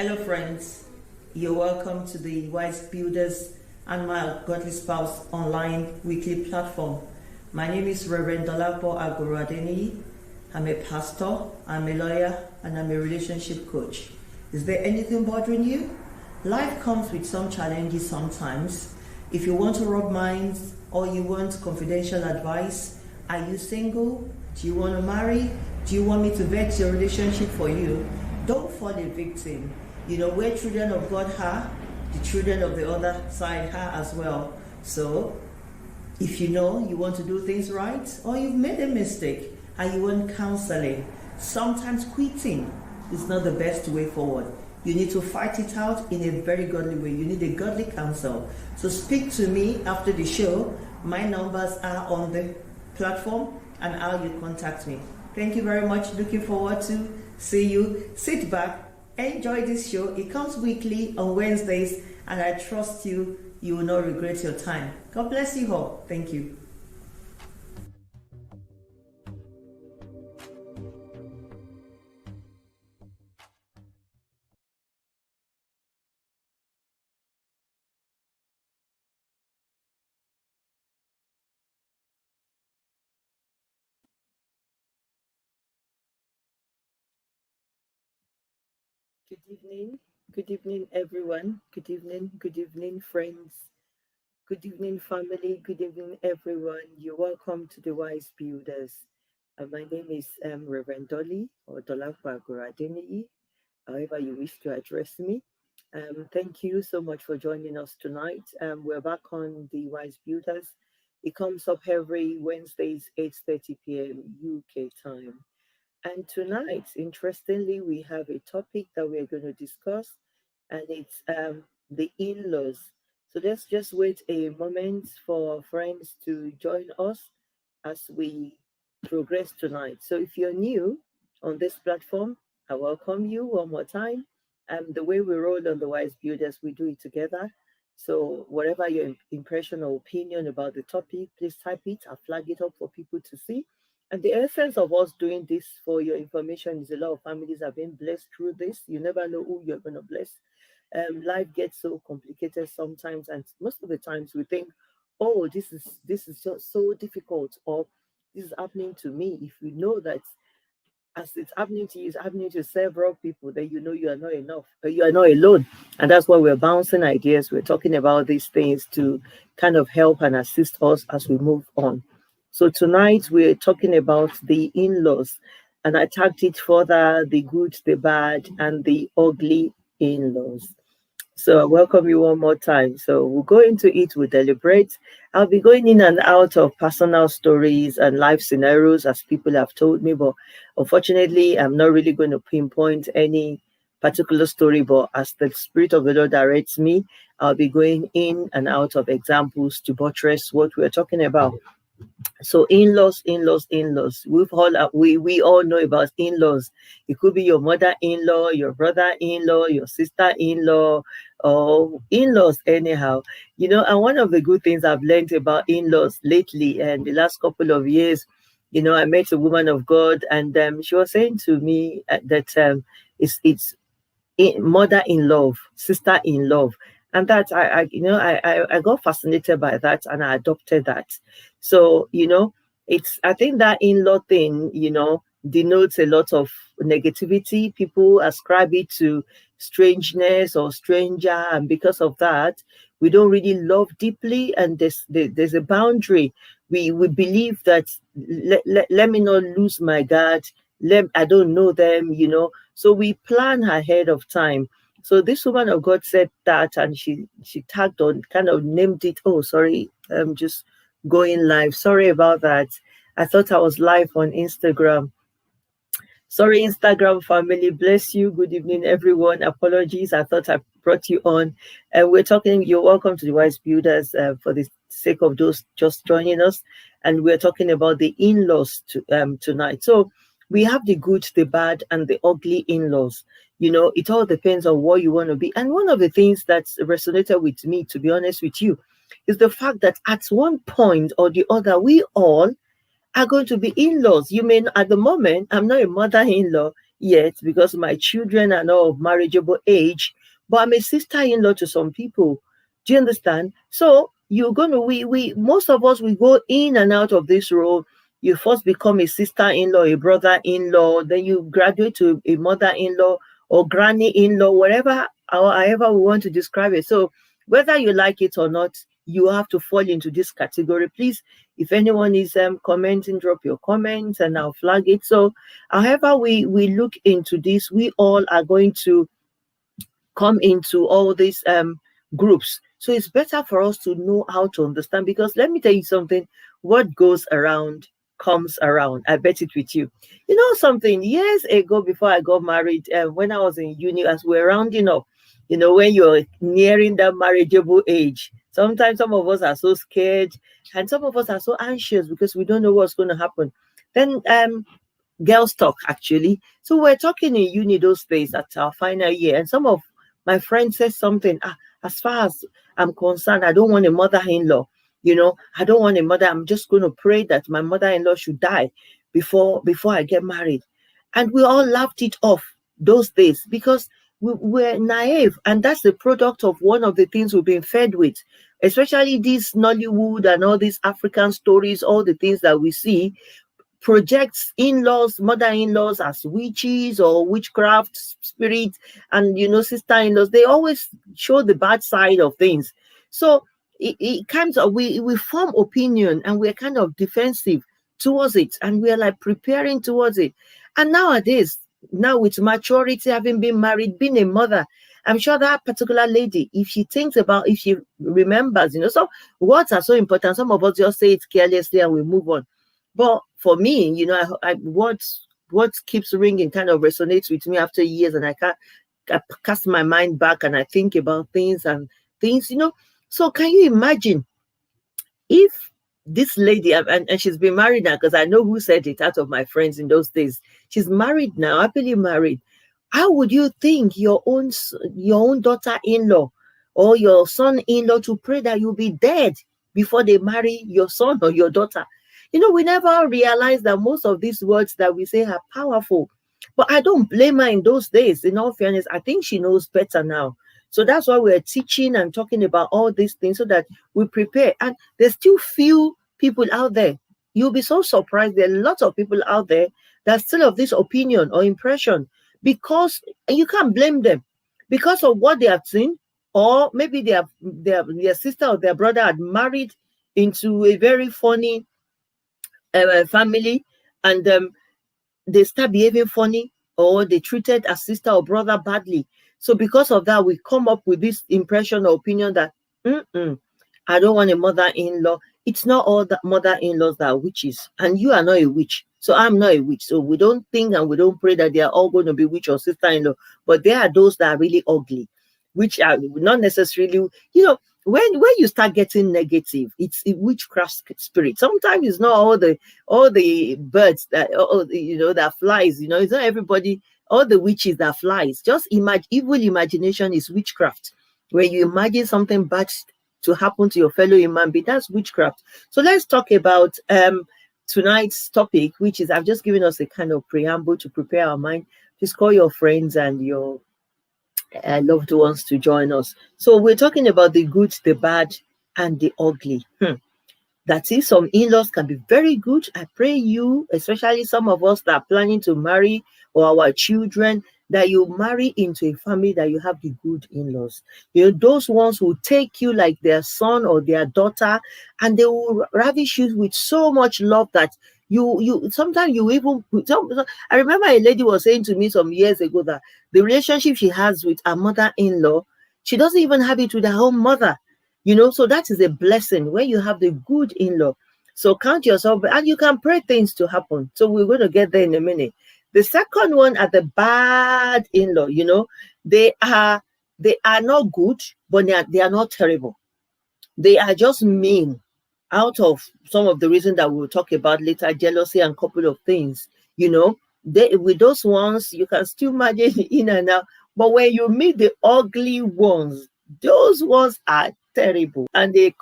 Hello, friends. You're welcome to the Wise Builders and My Godly Spouse online weekly platform. My name is Reverend Dolapo Agoradeni. I'm a pastor, I'm a lawyer, and I'm a relationship coach. Is there anything bothering you? Life comes with some challenges sometimes. If you want to rub minds or you want confidential advice, are you single? Do you want to marry? Do you want me to vet your relationship for you? Don't fall a victim. You know, where children of God are, the children of the other side are as well. So, if you know you want to do things right, or you've made a mistake and you want counseling, sometimes quitting is not the best way forward. You need to fight it out in a very godly way. You need a godly counsel. So speak to me after the show. My numbers are on the platform and how you contact me. Thank you very much. Looking forward to see you. Sit back. Enjoy this show. It comes weekly on Wednesdays, and I trust you will not regret your time. God bless you all. Thank you. Good evening. Good evening, everyone. Good evening, friends. Good evening, family. Good evening, everyone. You're welcome to the Wise Builders. My name is Reverend Dolly or Dolapo Agoradeni, however you wish to address me. Thank you so much for joining us tonight. We're back on the Wise Builders. It comes up every Wednesdays, 8:30 p.m. UK time. And tonight, interestingly, we have a topic that we're going to discuss, and it's the in-laws. So let's just wait a moment for our friends to join us as we progress tonight. So if you're new on this platform, I welcome you one more time. The way we roll on the Wise Builders, we do it together. So whatever your impression or opinion about the topic, please type it. I'll flag it up for people to see. And the essence of us doing this for your information is a lot of families have been blessed through this. You never know who you're going to bless. Life gets so complicated sometimes, and most of the times we think, "Oh, this is just so difficult," or "This is happening to me." If you know that as it's happening to you, it's happening to several people, then you know you are not enough, you are not alone. And that's why we're bouncing ideas. We're talking about these things to kind of help and assist us as we move on. So tonight we're talking about the in-laws, and I tagged it further: the good, the bad, and the ugly in-laws. So I welcome you one more time. So we'll go into it, we'll deliberate. I'll be going in and out of personal stories and life scenarios as people have told me, but unfortunately, I'm not really going to pinpoint any particular story, but as the Spirit of the Lord directs me, I'll be going in and out of examples to buttress what we're talking about. So in-laws, in-laws, in-laws. We all know about in-laws. It could be your mother-in-law, your brother-in-law, your sister-in-law, or in-laws anyhow. And one of the good things I've learned about in-laws lately and the last couple of years, I met a woman of God, and she was saying to me that it's mother-in-law, sister-in-law, and that I got fascinated by that, and I adopted that. So I think that in-law thing denotes a lot of negativity. People ascribe it to strangeness or stranger, and because of that we don't really love deeply, and there's a boundary. We believe that let me not lose my guard. I don't know them, so we plan ahead of time. So this woman of God said that, and she tagged on, kind of named it. Oh, sorry, I'm just going live. Sorry about that. I thought I was live on Instagram. Sorry, Instagram family. Bless you. Good evening, everyone. Apologies. I thought I brought you on. And we're talking, you're welcome to the Wise Builders for the sake of those just joining us. And we're talking about the in-laws tonight. So we have the good, the bad, and the ugly in-laws. It all depends on what you want to be. And one of the things that's resonated with me, to be honest with you, is the fact that at one point or the other, we all are going to be in-laws. At the moment, I'm not a mother-in-law. yet because my children are not of marriageable age, but I'm a sister-in-law to some people. Do you understand? So you're gonna we most of us we go in and out of this role. You first become a sister-in-law, a brother-in-law, then you graduate to a mother-in-law or granny-in-law, whatever or however we want to describe it. So whether you like it or not, you have to fall into this category. Please, if anyone is commenting, drop your comments and I'll flag it. So however we look into this, we all are going to come into all these groups. So it's better for us to know how to understand, because let me tell you something, what goes around comes around. I bet it with you. You know something, years ago before I got married, when I was in uni, as we're rounding up, when you're nearing that marriageable age, sometimes some of us are so scared and some of us are so anxious because we don't know what's going to happen. Then girls talk actually. So we're talking in uni those days at our final year, and some of my friends said something. As far as I'm concerned, I don't want a mother-in-law. I don't want a mother. I'm just going to pray that my mother-in-law should die before I get married. And we all laughed it off those days because we were naive, and that's the product of one of the things we've been fed with, especially this Nollywood and all these African stories, all the things that we see projects in-laws, mother-in-laws as witches or witchcraft spirits, and sister-in-laws. They always show the bad side of things. So it comes we form opinion and we're kind of defensive towards it, and we're like preparing towards it. And nowadays, now with maturity, having been married, being a mother, I'm sure that particular lady, if she thinks about, if she remembers, so words are so important. Some of us just say it carelessly and we move on. But for me, what keeps ringing kind of resonates with me after years, and I cast my mind back and I think about things and things. So can you imagine if this lady, and she's been married now, because I know who said it out of my friends in those days. She's married now, happily married. How would you think your own daughter-in-law or your son-in-law to pray that you'll be dead before they marry your son or your daughter? We never realize that most of these words that we say are powerful. But I don't blame her in those days. In all fairness, I think she knows better now. So that's why we're teaching and talking about all these things so that we prepare. And there's still few people out there. You'll be so surprised. There are lots of people out there that still have this opinion or impression, because and you can't blame them because of what they have seen, or maybe their sister or their brother had married into a very funny family, and they start behaving funny, or they treated a sister or brother badly. So because of that, we come up with this impression or opinion that I don't want a mother-in-law. It's not all the mother-in-laws that are witches, and you are not a witch. So I'm not a witch. So we don't think and we don't pray that they are all going to be witch or sister-in-law. But there are those that are really ugly, which are not necessarily, when you start getting negative, it's a witchcraft spirit. Sometimes it's not all the birds that that flies. It's not everybody. All the witches that flies. Just imagine, evil imagination is witchcraft. When you imagine something bad to happen to your fellow human being, that's witchcraft. So let's talk about tonight's topic, which is, I've just given us a kind of preamble to prepare our mind. Just call your friends and your loved ones to join us. So we're talking about the good, the bad, and the ugly. That is, some in-laws can be very good. I pray you, especially some of us that are planning to marry, or our children, that you marry into a family that you have the good in-laws. Those ones who take you like their son or their daughter, and they will ravish you with so much love that you sometimes you even. I remember a lady was saying to me some years ago that the relationship she has with her mother-in-law, she doesn't even have it with her own mother. So that is a blessing when you have the good in-law. So count yourself, and you can pray things to happen. So we're going to get there in a minute. The second one are the bad in-law. They are not good, but they are not terrible. They are just mean, out of some of the reasons that we'll talk about later, jealousy and a couple of things. With those ones, you can still imagine in and out. But when you meet the ugly ones, those ones are terrible. And they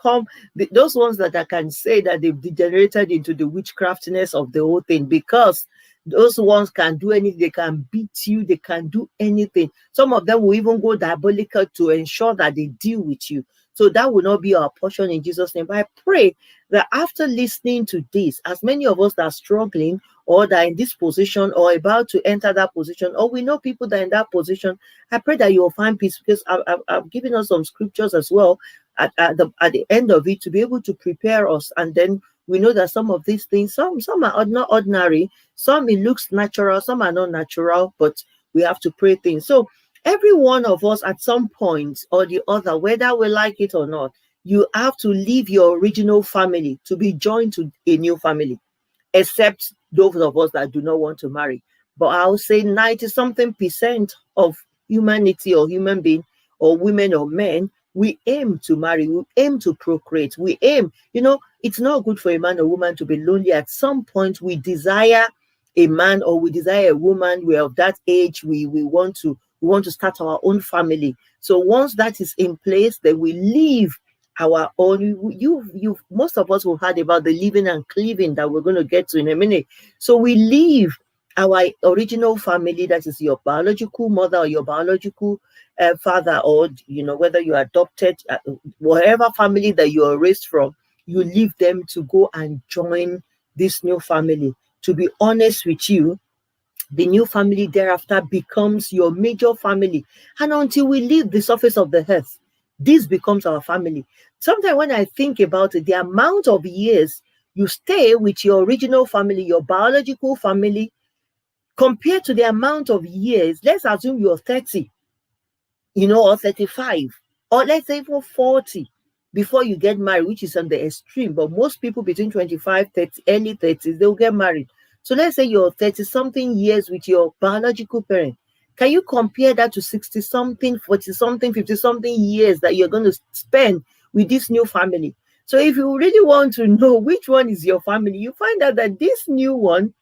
those ones that I can say that they've degenerated into the witchcraftiness of the whole thing, because Those ones can do anything. They can beat you. They can do anything. Some of them will even go diabolical to ensure that they deal with you. So that will not be our portion in Jesus' name. But I pray that after listening to this, as many of us that are struggling or that are in this position or about to enter that position, or we know people that are in that position, I pray that you will find peace, because I've given us some scriptures as well at the end of it to be able to prepare us. And then we know that some of these things, some are not ordinary, some it looks natural, some are not natural, but we have to pray things. So every one of us at some point or the other, whether we like it or not, you have to leave your original family to be joined to a new family, except those of us that do not want to marry. But I'll say 90 something percent of humanity or human being or women or men, we aim to marry, we aim to procreate, we aim, it's not good for a man or woman to be lonely. At some point, we desire a man or we desire a woman. We're of that age, we want to start our own family. So once that is in place, then we leave our own. You most of us will heard about the living and cleaving that we're going to get to in a minute. So we leave our original family, that is your biological mother or your biological father, or whether you are adopted, whatever family that you are raised from, you leave them to go and join this new family. To be honest with you, the new family thereafter becomes your major family. And until we leave the surface of the earth, this becomes our family. Sometimes when I think about it, the amount of years you stay with your original family, your biological family, compared to the amount of years, let's assume you're 30, or 35, or let's say for 40 before you get married, which is on the extreme. But most people between 25, 30, early 30s, they'll get married. So let's say you're 30 something years with your biological parent. Can you compare that to 60 something, 40 something, 50 something years that you're going to spend with this new family? So if you really want to know which one is your family, you find out that this new one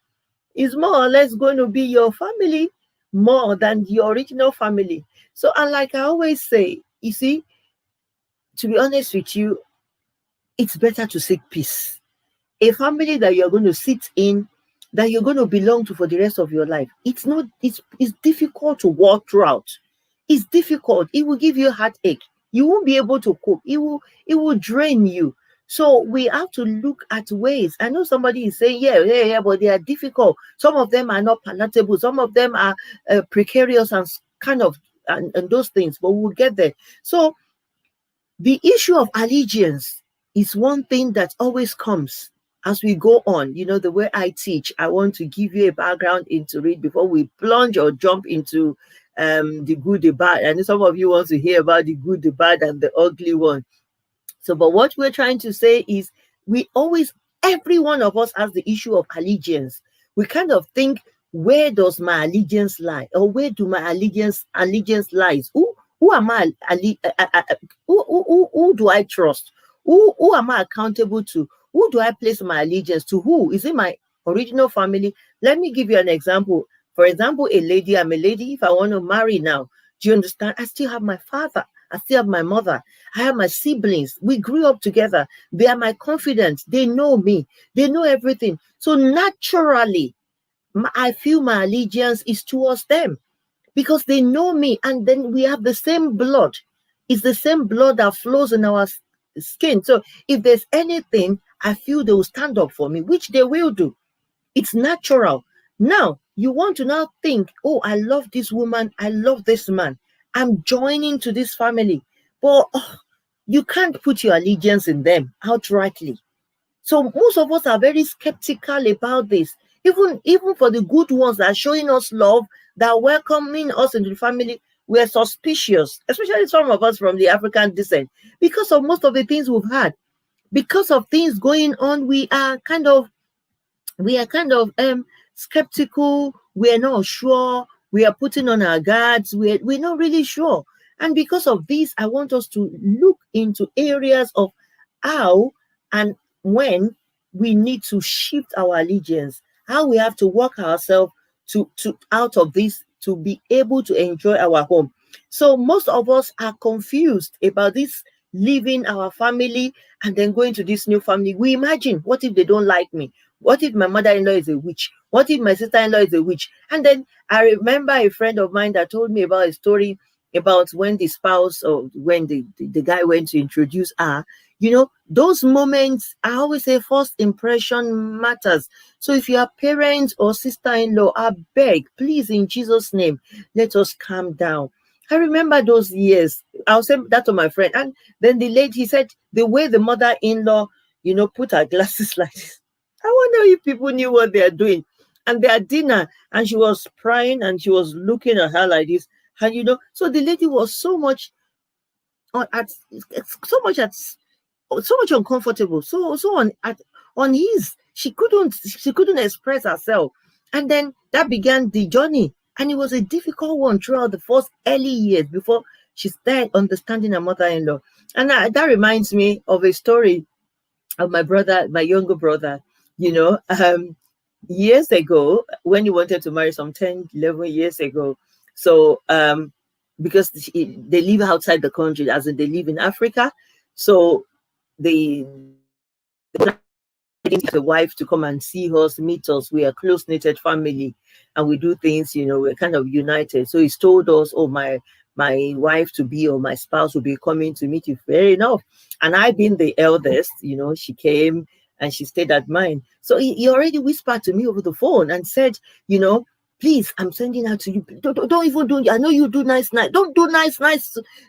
is more or less going to be your family more than your original family. So, and like I always say, you see, to be honest with you, it's better to seek peace. A family that you're going to sit in, that you're going to belong to for the rest of your life, it's difficult to walk throughout. It's difficult. It will give you a heartache. You won't be able to cope. It will drain you. So we have to look at ways. I know somebody is saying, yeah, but they are difficult. Some of them are not palatable. Some of them are precarious and kind of and those things. But we'll get there. So the issue of allegiance is one thing that always comes as we go on. The way I teach, I want to give you a background into it before we plunge or jump into the good, the bad. And some of you want to hear about the good, the bad, and the ugly one. So, but what we're trying to say is every one of us has the issue of allegiance. We kind of think, where does my allegiance lie? Or where do my allegiance lies? Who am I? Who do I trust? Who am I accountable to? Who do I place my allegiance to? Who? Is it my original family? Let me give you an example. For example, I'm a lady. If I want to marry now, do you understand? I still have my father. I still have my mother. I have my siblings. We grew up together. They are my confidants. They know me. They know everything. So naturally, I feel my allegiance is towards them because they know me, and then we have the same blood. It's the same blood that flows in our skin. So if there's anything, I feel they will stand up for me, which they will do. It's natural. Now, you want to now think, oh, I love this woman, I love this man, I'm joining to this family. But you can't put your allegiance in them outrightly. So most of us are very skeptical about this. Even for the good ones that are showing us love, that are welcoming us into the family, we're suspicious, especially some of us from the African descent, because of most of the things we've had. Because of things going on, we are kind of skeptical. We're not sure. We are putting on our guards. We're not really sure. And because of this, I want us to look into areas of how and when we need to shift our allegiance, how we have to work ourselves to out of this to be able to enjoy our home. So most of us are confused about this, leaving our family and then going to this new family. We imagine, what if they don't like me? What if my mother-in-law is a witch? What if my sister-in-law is a witch? And then I remember a friend of mine that told me about a story about when the spouse, or when the guy went to introduce her. Those moments, I always say first impression matters. So if you are parents or sister-in-law, I beg, please, in Jesus' name, let us calm down. I remember those years. I'll say that to my friend. And then the lady, he said, the way the mother-in-law, put her glasses like this. I wonder if people knew what they are doing. And their dinner, and she was crying, and she was looking at her like this. And so the lady was so much so much uncomfortable, so on his, she couldn't express herself. And then that began the journey, and it was a difficult one throughout the first early years before she started understanding her mother-in-law. And that reminds me of a story of my younger brother. Years ago, when he wanted to marry, some 10, 11 years ago. So because they live outside the country, as in they live in Africa. So the the wife to come and see us, meet us. We are close knitted family, and we do things. We're kind of united. So he's told us, "Oh, my wife to be, or my spouse will be coming to meet you." Fair enough. And I, being the eldest, she came and she stayed at mine. So he already whispered to me over the phone and said, "Please, I'm sending her to you. Don't even do. I know you do nice. Don't do nice.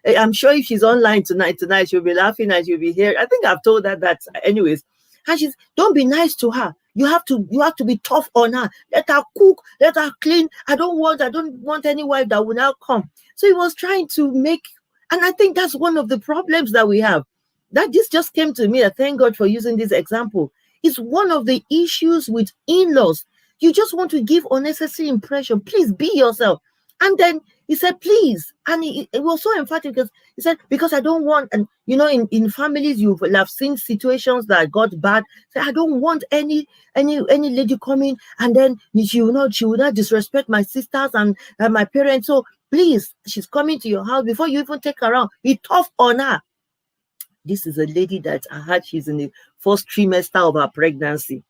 I'm sure if she's online tonight, she'll be laughing and she'll be here. I think I've told her that, anyways. And she's, don't be nice to her. You have to be tough on her. Let her cook. Let her clean. I don't want any wife that will now come." So he was trying to make, and I think that's one of the problems that we have. That this just came to me. I thank God for using this example. It's one of the issues with in-laws. You just want to give unnecessary impression. Please be yourself. And then he said, please. And it was so emphatic because he said, because I don't want, and in families, you will have seen situations that got bad. So I don't want any lady coming, and then she will not disrespect my sisters and my parents. So please, she's coming to your house, before you even take her around, be tough on her. This is a lady that I heard she's in the first trimester of her pregnancy.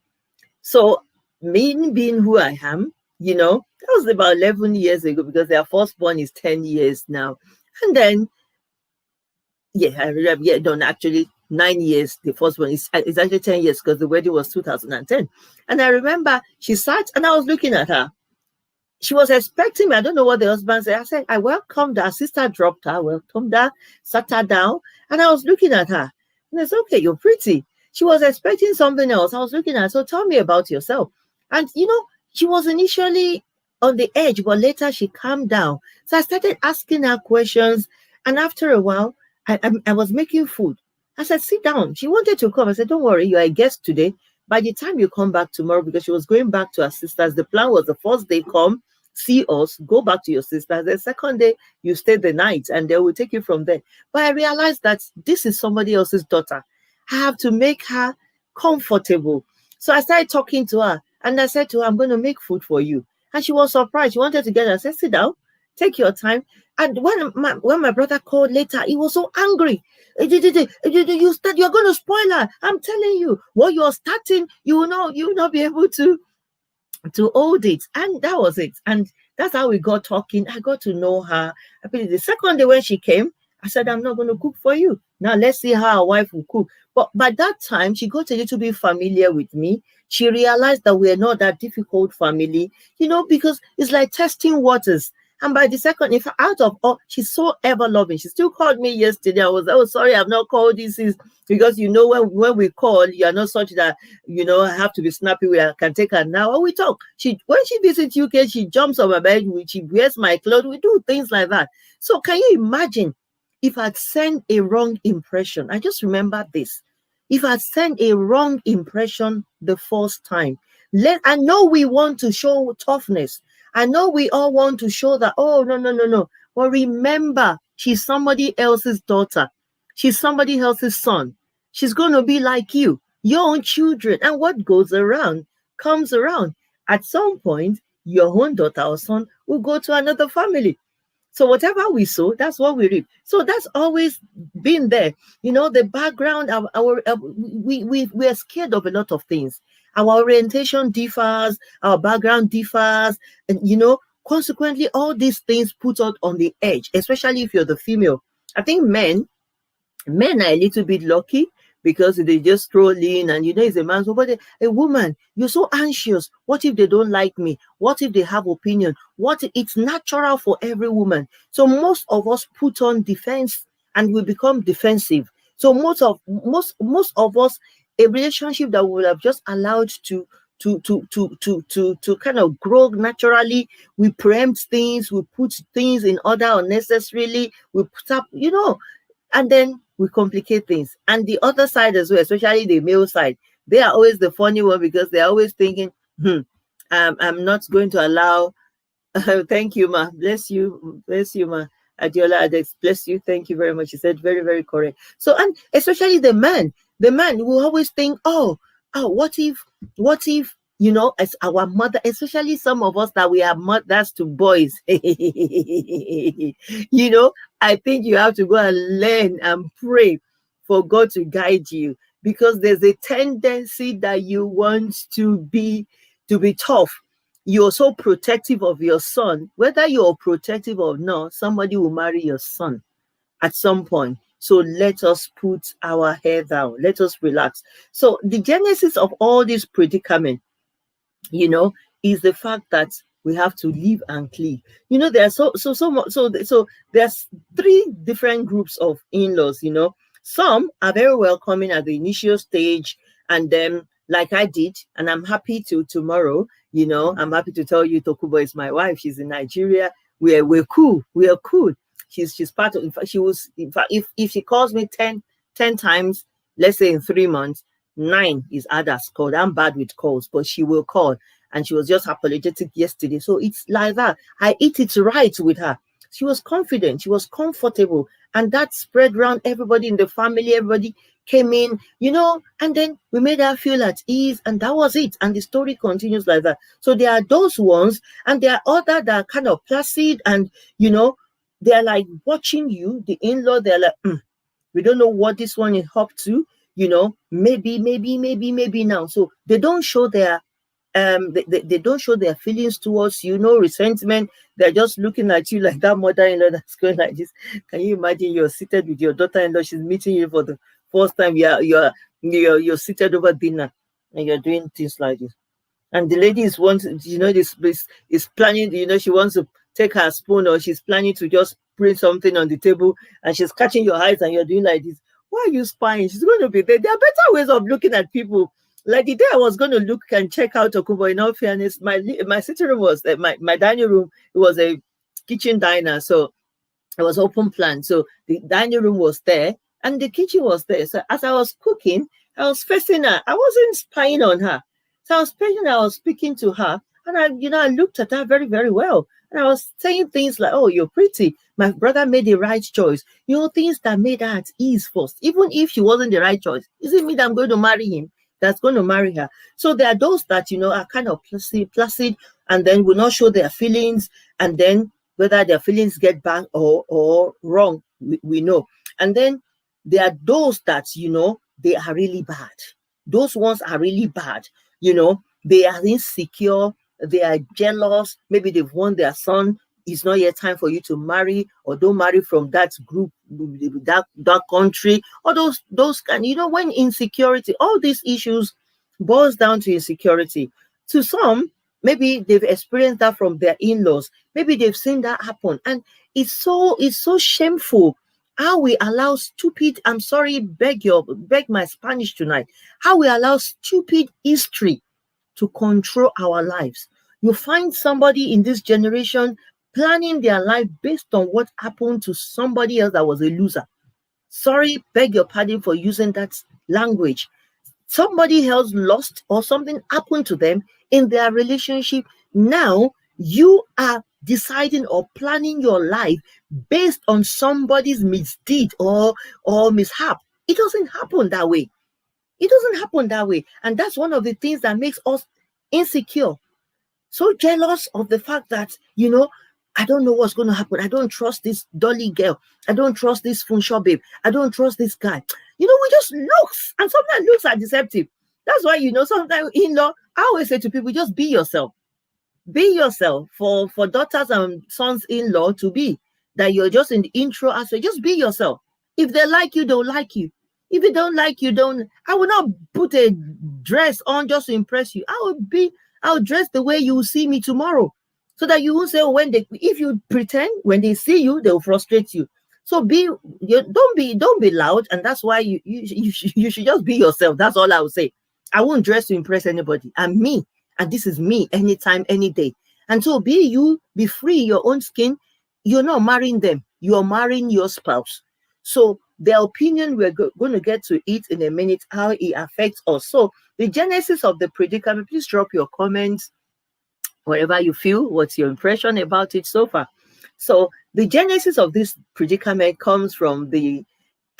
So me being who I am, that was about 11 years ago, because their firstborn is 10 years now. And then, actually 9 years. The firstborn is actually 10 years, because the wedding was 2010. And I remember she sat, and I was looking at her. She was expecting me. I don't know what the husband said. I said, I welcomed her. Sister dropped her, welcomed her, sat her down, and I was looking at her. And I said, okay, you're pretty. She was expecting something else. I was looking at her. So tell me about yourself. And, she was initially on the edge, but later she calmed down. So I started asking her questions. And after a while, I was making food. I said, sit down. She wanted to come. I said, don't worry, you are a guest today. By the time you come back tomorrow, because she was going back to her sisters, the plan was the first day, come, see us, go back to your sisters. The second day, you stay the night, and they will take you from there. But I realized that this is somebody else's daughter. I have to make her comfortable. So I started talking to her, and I said to her, I'm going to make food for you. And she was surprised. She wanted to get her. I said, sit down, take your time. And when my brother called later, he was so angry. You're going to spoil her. I'm telling you, what you're starting, you will not be able to hold it. And that was it. And that's how we got talking. I got to know her. I believe the second day when she came, I said, I'm not going to cook for you. Now let's see how our wife will cook. But by that time, she got a little bit familiar with me. She realized that we're not that difficult family, because it's like testing waters. And by the second, if out of all, she's so ever loving. She still called me yesterday. I was, oh, sorry, I've not called. This is because when we call, you are not such that I have to be snappy. I can take her now. Or we talk. When she visits UK, she jumps on my bed. She wears my clothes. We do things like that. So can you imagine if I'd sent a wrong impression? I just remember this. If I'd sent a wrong impression the first time, I know we want to show toughness. I know we all want to show that, oh, no. But remember, she's somebody else's daughter. She's somebody else's son. She's going to be like you, your own children. And what goes around comes around. At some point, your own daughter or son will go to another family. So whatever we sow, that's what we reap. So that's always been there. The background, we are scared of a lot of things. our orientation differs, our background differs, and consequently, all these things put us on the edge, especially if you're the female. I think men are a little bit lucky because they just stroll in and it's a man. So, but a woman, you're so anxious. What if they don't like me? What if they have opinion? What if, it's natural for every woman. So most of us put on defense and we become defensive. So most of us, a relationship that we would have just allowed to kind of grow naturally, we preempt things, we put things in order unnecessarily, we put up, and then we complicate things. And the other side as well, especially the male side, they are always the funny one because they're always thinking, I'm not going to allow. Thank you, ma. Bless you, ma. Adiola Adex, bless you. Thank you very much. You said very, very correct. So, and especially the man will always think, oh, what if, as our mother, especially some of us that we are mothers to boys, I think you have to go and learn and pray for God to guide you, because there's a tendency that you want to be tough. You're so protective of your son. Whether you're protective or not, somebody will marry your son at some point. So let us put our head down. Let us relax. So the genesis of all this predicament, is the fact that we have to live and cleave. There's so there's three different groups of in-laws. Some are very welcoming at the initial stage, and then like I did, and I'm happy to tomorrow. I'm happy to tell you, Tokubo is my wife. She's in Nigeria. We're cool. We are cool. She's part of. In fact, if she calls me 10 times, let's say in 3 months, 9 is others called. I'm bad with calls, but she will call. And she was just apologetic yesterday. So it's like that. I eat it right with her. She was confident. She was comfortable. And that spread around everybody in the family. Everybody came in, and then we made her feel at ease. And that was it. And the story continues like that. So there are those ones, and there are others that are kind of placid. And, they're like watching you, the in-law. They're like, we don't know what this one is up to. Maybe now. So they don't show their they don't show their feelings towards you, no resentment. They're just looking at you like that mother-in-law that's going like this. Can you imagine you're seated with your daughter-in-law? She's meeting you for the first time. You're seated over dinner and you're doing things like this. And the lady is this is planning. She wants to take her spoon, or she's planning to just bring something on the table, and she's catching your eyes, and you're doing like this. Why are you spying? She's going to be there. There are better ways of looking at people. Like the day I was going to look and check out Tokubo, in all fairness, my sitting room was my dining room. It was a kitchen diner, so it was open plan. So the dining room was there and the kitchen was there. So as I was cooking, I was facing her. I wasn't spying on her. So I was speaking to her, and I looked at her very, very well. And I was saying things like, oh, you're pretty. My brother made the right choice. Things that made her at ease first. Even if she wasn't the right choice, is it me that I'm going to marry him? That's going to marry her. So there are those that, are kind of placid and then will not show their feelings. And then whether their feelings get back or wrong, we know. And then there are those that, they are really bad. Those ones are really bad. They are insecure. They are jealous. Maybe they've won their son. It's not yet time for you to marry, or don't marry from that group, that country, or those kind. When insecurity, all these issues boils down to insecurity. To some, maybe they've experienced that from their in-laws. Maybe they've seen that happen, and it's so shameful how we allow stupid. I'm sorry, beg my Spanish tonight. How we allow stupid history to control our lives. You find somebody in this generation planning their life based on what happened to somebody else that was a loser. Sorry, beg your pardon for using that language. Somebody else lost or something happened to them in their relationship. Now you are deciding or planning your life based on somebody's misdeed or mishap. It doesn't happen that way. It doesn't happen that way. And that's one of the things that makes us insecure. So jealous of the fact that, I don't know what's going to happen. I don't trust this dolly girl. I don't trust this funshaw babe. I don't trust this guy. We just looks, and sometimes looks are deceptive. That's why, sometimes in-law, I always say to people, just be yourself. Be yourself. For daughters and sons-in-law to be that you're just in the intro aspect, just be yourself. If they like you, they'll like you. If you don't like you, don't. I will not put a dress on just to impress you. I'll dress the way you will see me tomorrow. So that you won't say, oh, if you pretend, when they see you, they'll frustrate you. So don't be loud, and that's why you should just be yourself. That's all I would say. I won't dress to impress anybody. I'm me, and this is me anytime, any day. And so be you, be free in your own skin. You're not marrying them, you're marrying your spouse. So the opinion, we're going to get to it in a minute, how it affects us. So the genesis of the predicament, please drop your comments wherever you feel. What's your impression about it so far? So the genesis of this predicament comes from the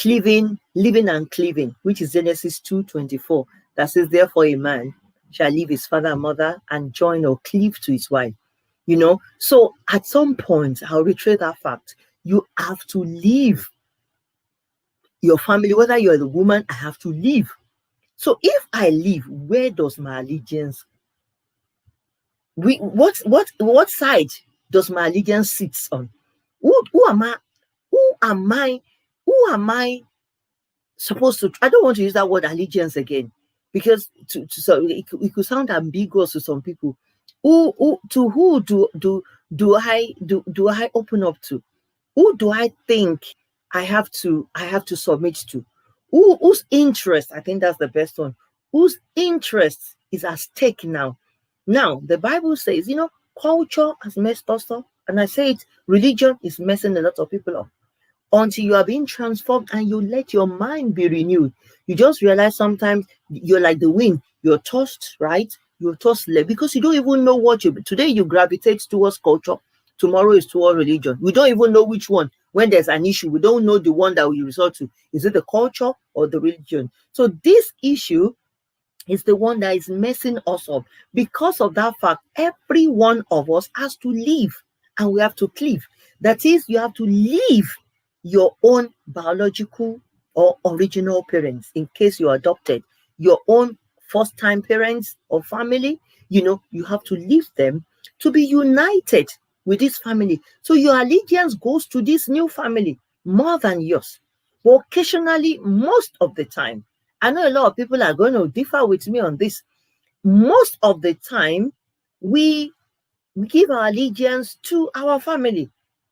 living and cleaving, which is Genesis 2:24, that says, therefore a man shall leave his father and mother and join or cleave to his wife. So at some point, I'll reiterate that fact. You have to leave your family, whether you're the woman, I have to leave. So if I leave, where does my allegiance? What side does my allegiance sit on? Who am I? Who am I? Who am I supposed to? I don't want to use that word allegiance again, because so it could sound ambiguous to some people. Who do I open up to? Who do I think I have to submit to? Whose interest? I think that's the best one. Whose interest is at stake now? Now, the Bible says, culture has messed us up. And I say it, religion is messing a lot of people up. Until you are being transformed and you let your mind be renewed, you just realize sometimes you're like the wind. You're tossed, right? You're tossed left because you don't even know today you gravitate towards culture. Tomorrow is toward religion. We don't even know which one. When there's an issue, we don't know the one that we resort to. Is it the culture or the religion? So this issue is the one that is messing us up. Because of that fact, every one of us has to leave, and we have to cleave. That is, you have to leave your own biological or original parents, in case you're adopted, your own first-time parents or family. You have to leave them to be united with this family. So your allegiance goes to this new family more than yours. But occasionally, most of the time, I know a lot of people are going to differ with me on this. Most of the time, we give our allegiance to our family.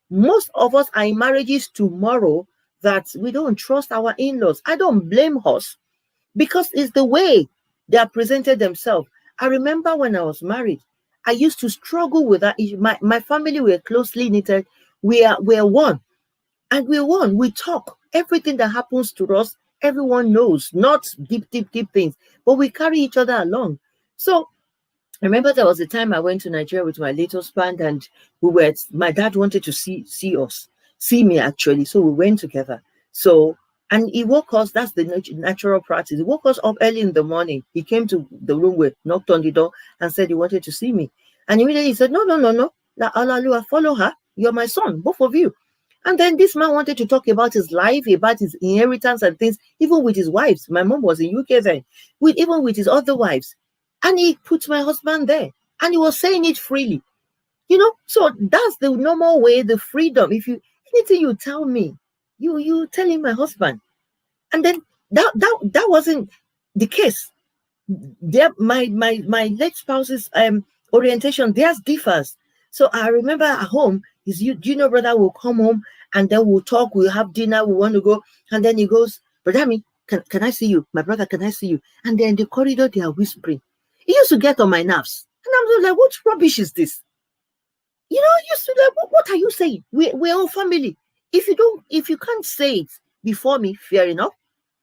Most of us are in marriages tomorrow that we don't trust our in-laws. I don't blame us, because it's the way they have presented themselves. I remember when I was married, I used to struggle with that issue. My family were closely knitted. We're one. And we're one. We talk. Everything that happens to us, everyone knows. Not deep things. But we carry each other along. So I remember there was a time I went to Nigeria with my little husband, and my dad wanted to see me actually. So we went together. So, and he woke us, that's the natural practice. He woke us up early in the morning. He came to the room, knocked on the door and said he wanted to see me. And immediately he said, no. La Alalua, follow her. You're my son, both of you. And then this man wanted to talk about his life, about his inheritance and things, even with his wives. My mom was in UK then, even with his other wives. And he put my husband there. And he was saying it freely. So that's the normal way, the freedom. If anything you tell me, you telling my husband. And then that wasn't the case. My late spouse's orientation, theirs differs. So I remember at home, his junior brother will come home, and then we'll talk, we'll have dinner, we want to go. And then he goes, Brother Me, can I see you? My brother, can I see you? And then in the corridor, they are whispering. He used to get on my nerves. And I'm like, what rubbish is this? Used to like, what are you saying? We're all family. If you can't say it before me, fair enough.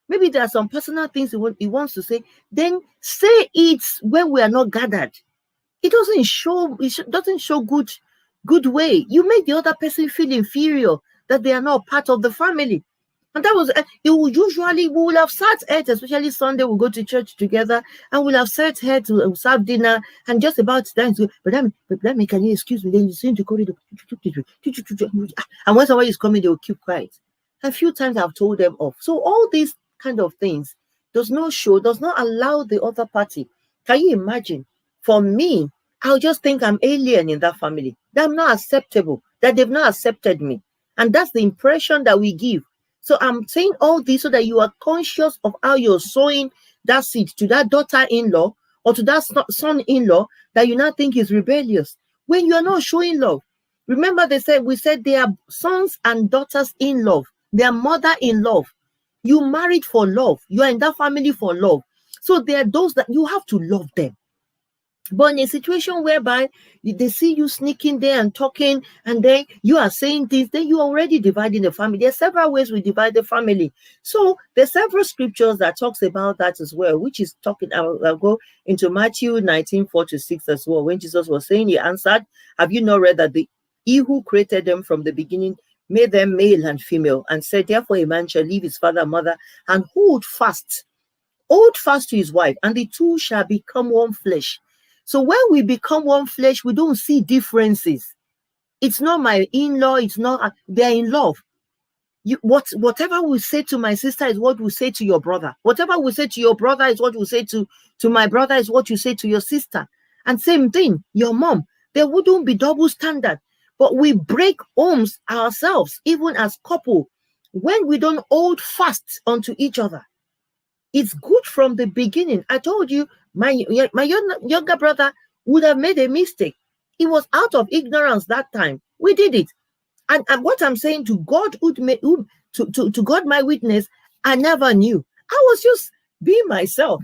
Maybe there are some personal things he wants to say. Then say it when we are not gathered. It doesn't show good way. You make the other person feel inferior, that they are not part of the family. And that was, we will have sat at, especially Sunday, we'll go to church together, and we'll have sat here to serve dinner, and just about time to, but that me, can you excuse me? Then you seem to go to the, and when somebody is coming, they will keep quiet. A few times I've told them off. So all these kind of things, does not show, does not allow the other party. Can you imagine? For me, I'll just think I'm alien in that family, that I'm not acceptable, that they've not accepted me. And that's the impression that we give. So I'm saying all this so that you are conscious of how you're sowing that seed to that daughter-in-law or to that son-in-law that you now think is rebellious. When you are not showing love, remember we said they are sons and daughters in love. They are mother in love. You married for love. You are in that family for love. So there are those that you have to love them. But in a situation whereby they see you sneaking there and talking, and then you are saying this, then you are already dividing the family. There are several ways we divide the family. So there's several scriptures that talks about that as well, which is talking, I'll go into Matthew 19:4-6 as well. When Jesus was saying, he answered, have you not read that he who created them from the beginning made them male and female, and said, therefore a man shall leave his father and mother and hold fast to his wife, and the two shall become one flesh. So when we become one flesh, we don't see differences. It's not my in-law, it's not, they're in love. Whatever we say to my sister is what we say to your brother. Whatever we say to your brother is what we say to my brother, is what you say to your sister. And same thing, your mom. There wouldn't be double standard. But we break homes ourselves, even as couple, when we don't hold fast onto each other. It's good from the beginning. I told you, my younger brother would have made a mistake. He was out of ignorance that time. We did it. And what I'm saying, to God, to God, my witness, I never knew. I was just being myself.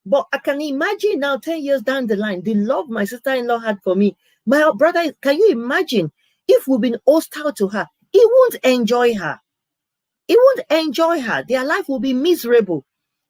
But I can imagine now, 10 years down the line, the love my sister-in-law had for me. My brother, can you imagine if we've been hostile to her? He won't enjoy her. He won't enjoy her. Their life will be miserable.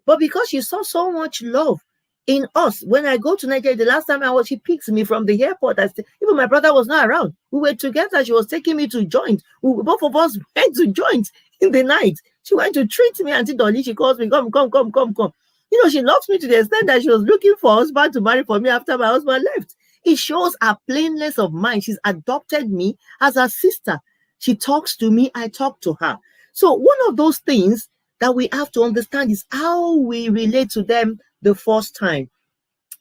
But because she saw so much love in us, when I go to Nigeria, the last time she picks me from the airport. Even my brother was not around. We were together. She was taking me to joint. Both of us went to joint in the night. She went to treat me. Auntie Dolly, she calls me, come. You know, she loves me to the extent that she was looking for a husband to marry for me after my husband left. It shows her plainness of mind. She's adopted me as her sister. She talks to me, I talk to her. So one of those things that we have to understand is how we relate to them the first time.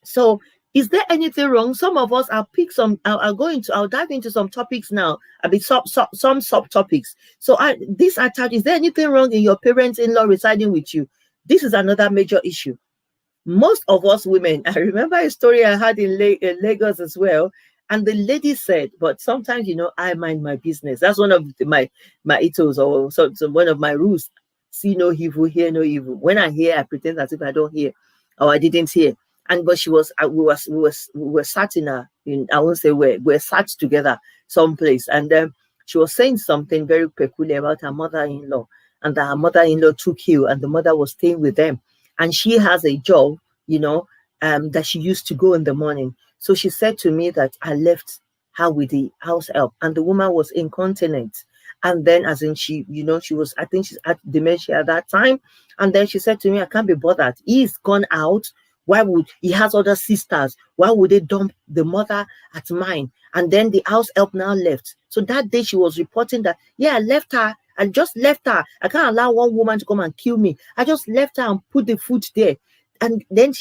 So is there anything wrong? Some of us, I'll dive into some topics now, a bit some subtopics. So this attached, is there anything wrong in your parents-in-law residing with you? This is another major issue. Most of us women, I remember a story I had in Lagos as well. And the lady said, but sometimes, you know, I mind my business. That's one of my ethos, or so one of my rules. See no evil, hear no evil. When I hear, I pretend as if I don't hear, or I didn't hear. But she was, we were sat I won't say we're sat together someplace, and she was saying something very peculiar about her mother-in-law, and that her mother-in-law took ill, and the mother was staying with them, and she has a job, you know, that she used to go in the morning. So she said to me that I left her with the house help, and the woman was incontinent. And then, as in, she was, I think she's had dementia at that time. And then she said to me, I can't be bothered. He's gone out. Why would he has other sisters? Why would they dump the mother at mine? And then the house help now left. So that day she was reporting that, yeah, I left her. I just left her. I can't allow one woman to come and kill me. I just left her and put the food there. And then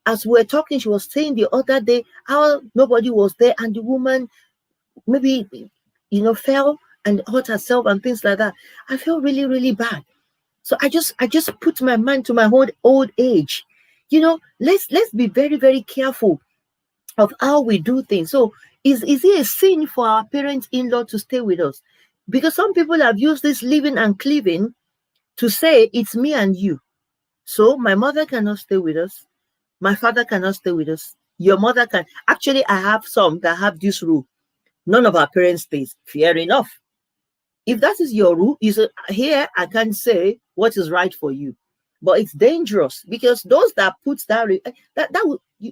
as we were talking, she was saying the other day how nobody was there, and the woman maybe, you know, fell and hurt herself and things like that. I felt really, really bad. So I just put my mind to my old age. You know, let's be very, very careful of how we do things. So is it a sin for our parents-in-law to stay with us? Because some people have used this living and cleaving to say it's me and you. So my mother cannot stay with us. My father cannot stay with us. Your mother can. Actually, I have some that have this rule. None of our parents stays. Fair enough. If that is your rule, here I can say what is right for you, but it's dangerous because those that put that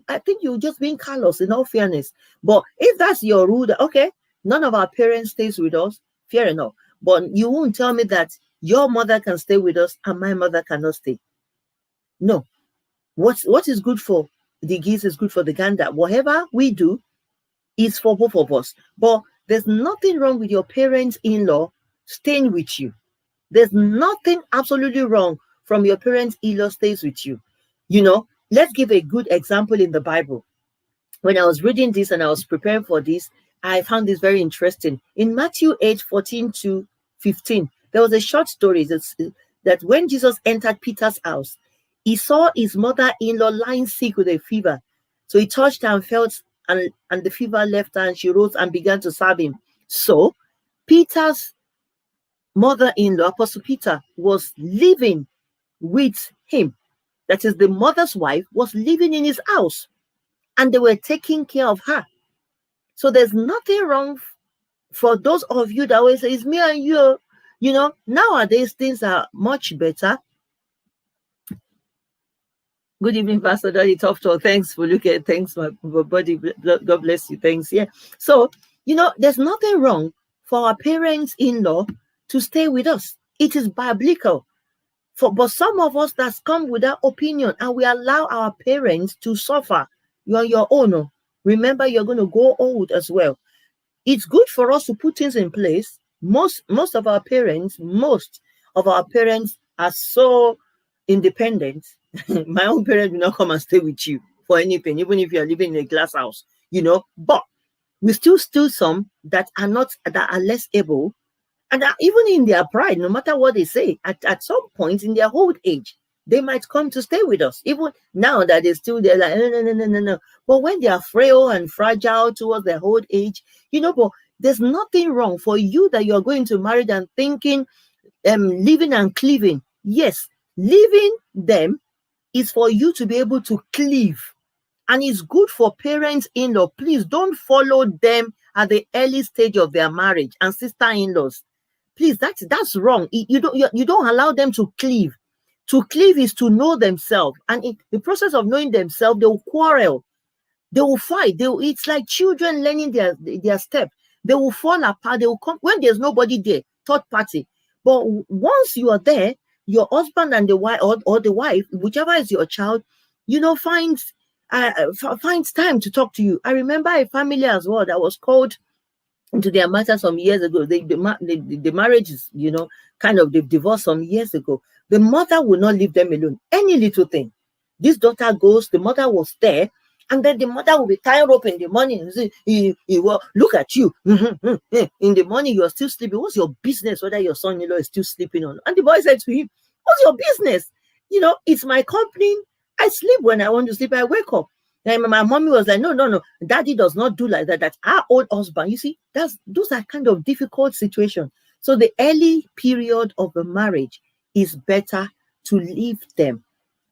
I think you're just being callous, in all fairness. But if that's your rule, that okay, none of our parents stays with us, fair enough. But you won't tell me that your mother can stay with us and my mother cannot stay. No, what is good for the geese is good for the gander. Whatever we do is for both of us. But there's nothing wrong with your parents-in-law staying with you. There's nothing absolutely wrong from your parents-in-law stays with you. You know, let's give a good example in the Bible. When I was reading this and I was preparing for this, I found this very interesting. In Matthew 8:14 to 15, there was a short story that when Jesus entered Peter's house, he saw his mother-in-law lying sick with a fever. So he touched her and felt, and the fever left her, and she rose and began to serve him. So Peter's mother-in-law, Apostle Peter, was living with him. That is, the mother's wife was living in his house, and they were taking care of her. So there's nothing wrong for those of you that always say, it's me and you. You know, nowadays things are much better. Good evening, Pastor Daddy Tough Talk. Thanks for looking. Thanks, my buddy. God bless you. Thanks. Yeah. So, you know, there's nothing wrong for our parents-in-law to stay with us. It is biblical. But some of us that's come with that opinion, and we allow our parents to suffer. You're on your own. Remember, you're going to go old as well. It's good for us to put things in place. Most of our parents are so independent. My own parents will not come and stay with you for anything, even if you're living in a glass house, you know. But we still some that are less able, and even in their pride, no matter what they say, at some point in their old age, they might come to stay with us. Even now that they're like, no. But when they are frail and fragile towards their old age, you know, but there's nothing wrong for you that you're going to marry and thinking, living and cleaving. Yes, leaving them is for you to be able to cleave. And it's good for parents-in-law. Please don't follow them at the early stage of their marriage, and sister-in-laws. Please, that's wrong. You don't allow them to cleave. To cleave is to know themselves. And in the process of knowing themselves, they will quarrel. They will fight. It's like children learning their step. They will fall apart. They will come when there's nobody there, third party. But once you are there, your husband and the wife, or the wife, whichever is your child, you know, finds time to talk to you. I remember a family as well that was called into their matter some years ago. The marriage is, you know, kind of, they've divorced some years ago. The mother will not leave them alone. Any little thing, this daughter goes, the mother was there, and then the mother will be tying rope in the morning and say, well, look at you. In the morning, you're still sleeping. What's your business whether your son-in-law is still sleeping or not? And the boy said to him, what's your business? You know, it's my company. I sleep when I want to sleep. I wake up. And my mommy was like, no, daddy does not do like that. That's our old husband. You see, those are kind of difficult situations. So the early period of a marriage is better to leave them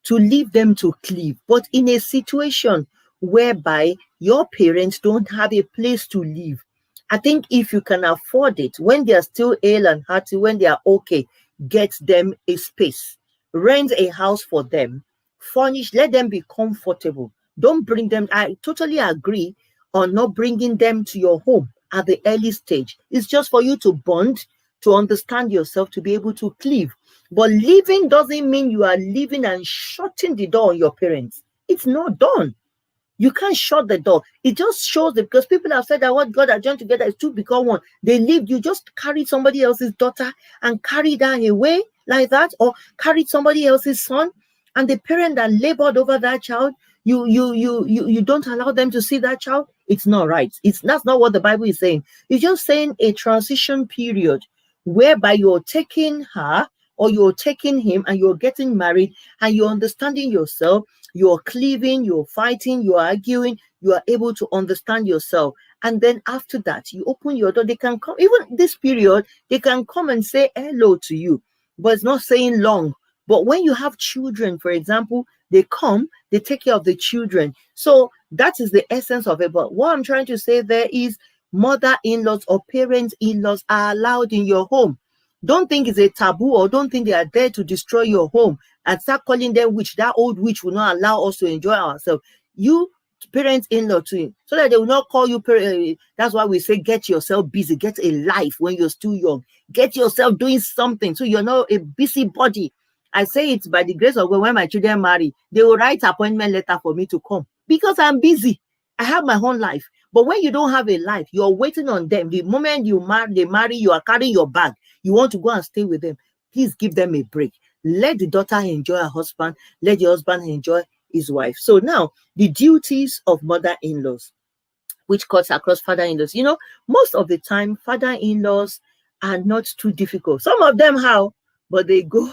to cleave. But in a situation whereby your parents don't have a place to live, I think if you can afford it, when they are still ill and hearty, when they are okay, get them a space, rent a house for them, furnish, let them be comfortable. Don't bring them. I totally agree on not bringing them to your home at the early stage. It's just for you to bond, to understand yourself, to be able to cleave. But leaving doesn't mean you are leaving and shutting the door on your parents. It's not done. You can't shut the door. It just shows that, because people have said that what God has joined together is two become one. They leave. You just carried somebody else's daughter and carried her away like that, or carried somebody else's son, and the parent that labored over that child, you don't allow them to see that child. It's not right. That's not what the Bible is saying. It's just saying a transition period whereby you're taking her or you're taking him and you're getting married and you're understanding yourself, you're cleaving, you're fighting, you're arguing, you are able to understand yourself. And then after that, you open your door. They can come, even this period, they can come and say hello to you, but it's not saying long. But when you have children, for example, they come, they take care of the children. So that is the essence of it. But what I'm trying to say there is mother-in-laws or parents-in-laws are allowed in your home. Don't think it's a taboo, or don't think they are there to destroy your home and start calling them witch. That old witch will not allow us to enjoy ourselves. You parents-in-law too, so that they will not call you. That's why we say get yourself busy, get a life when you're still young. Get yourself doing something so you're not a busybody. I say it's by the grace of God. When my children marry, they will write appointment letter for me to come because I'm busy. I have my own life. But when you don't have a life, you're waiting on them. The moment they marry, you are carrying your bag. You want to go and stay with them. Please give them a break. Let the daughter enjoy her husband, let the husband enjoy his wife. So now, the duties of mother-in-laws, which cuts across father-in-laws. Most of the time, father-in-laws are not too difficult. Some of them how, but they go,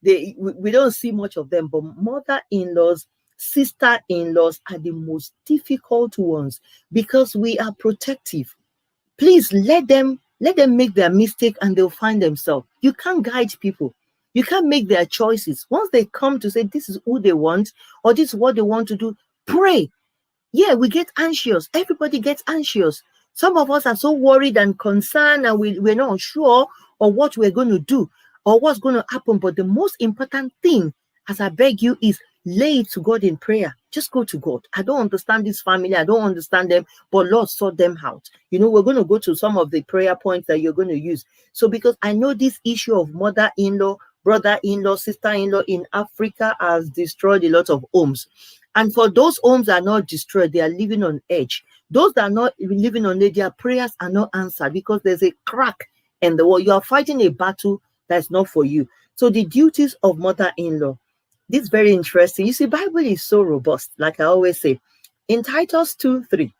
we don't see much of them. But mother-in-laws, sister-in-laws are the most difficult ones because we are protective. Please let them make their mistake and they'll find themselves. You can't guide people. You can't make their choices. Once they come to say this is who they want or this is what they want to do, pray. Yeah, we get anxious. Everybody gets anxious. Some of us are so worried and concerned and we're not sure of what we're going to do or what's going to happen. But the most important thing, as I beg you, is lay it to God in prayer. Just go to God. I don't understand this family. I don't understand them, but Lord, sort them out. We're going to go to some of the prayer points that you're going to use. So because I know this issue of mother-in-law, brother-in-law, sister-in-law in Africa has destroyed a lot of homes. And for those homes that are not destroyed, they are living on edge. Those that are not living on edge, their prayers are not answered because there's a crack in the wall. You are fighting a battle that's not for you. So the duties of mother-in-law, this is very interesting. You see, Bible is so robust, like I always say. In Titus 2:3,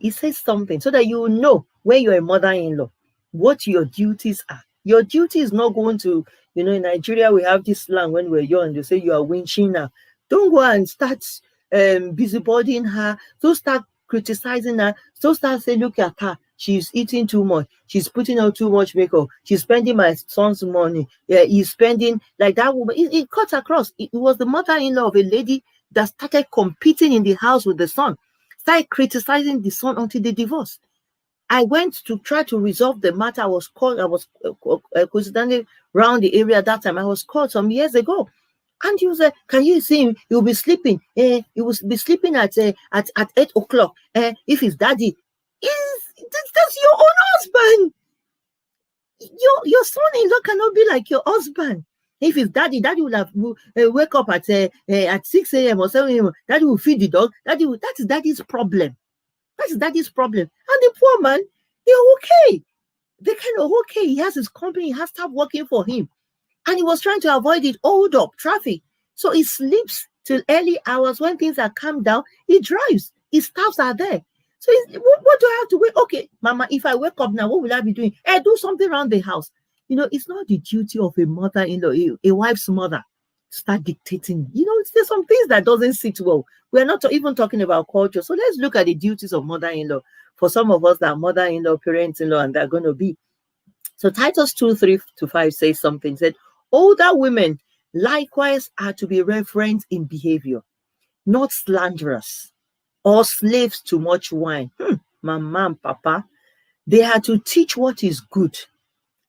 it says something so that you know when you're a mother-in-law, what your duties are. Your duty is not going to, in Nigeria, we have this slang when we're young, they say you are winching her. Don't go and start busybodying her. Don't start criticizing her. Don't start saying, look at her. She's eating too much. She's putting out too much makeup. She's spending my son's money. Yeah, he's spending like that woman. It cuts across. It was the mother-in-law of a lady that started competing in the house with the son, started criticizing the son until they divorced. I went to try to resolve the matter. I was coincidentally around the area at that time. I was called some years ago. And he was like, can you see him? He will be sleeping. He will be sleeping at 8 o'clock. If his daddy that's your own husband. Your son-in-law cannot be like your husband. If his daddy will have wake up at 6 a.m. or 7 a.m. Daddy will feed the dog. That's daddy's problem. That's daddy's problem. And the poor man, they're okay. They're kind of okay. He has his company. He has staff working for him. And he was trying to avoid it, hold up traffic. So he sleeps till early hours. When things are calmed down, he drives. His staffs are there. So what do I have to wait? Okay, Mama, if I wake up now, what will I be doing? Do something around the house. It's not the duty of a mother-in-law, a wife's mother, to start dictating. There's some things that doesn't sit well. We're not even talking about culture. So let's look at the duties of mother-in-law. For some of us that are mother-in-law, parents-in-law, and they're going to be. So Titus 2:3-5 says something. Said, older women likewise are to be reverent in behavior, not slanderous or slaves to much wine. Mama and Papa, they are to teach what is good.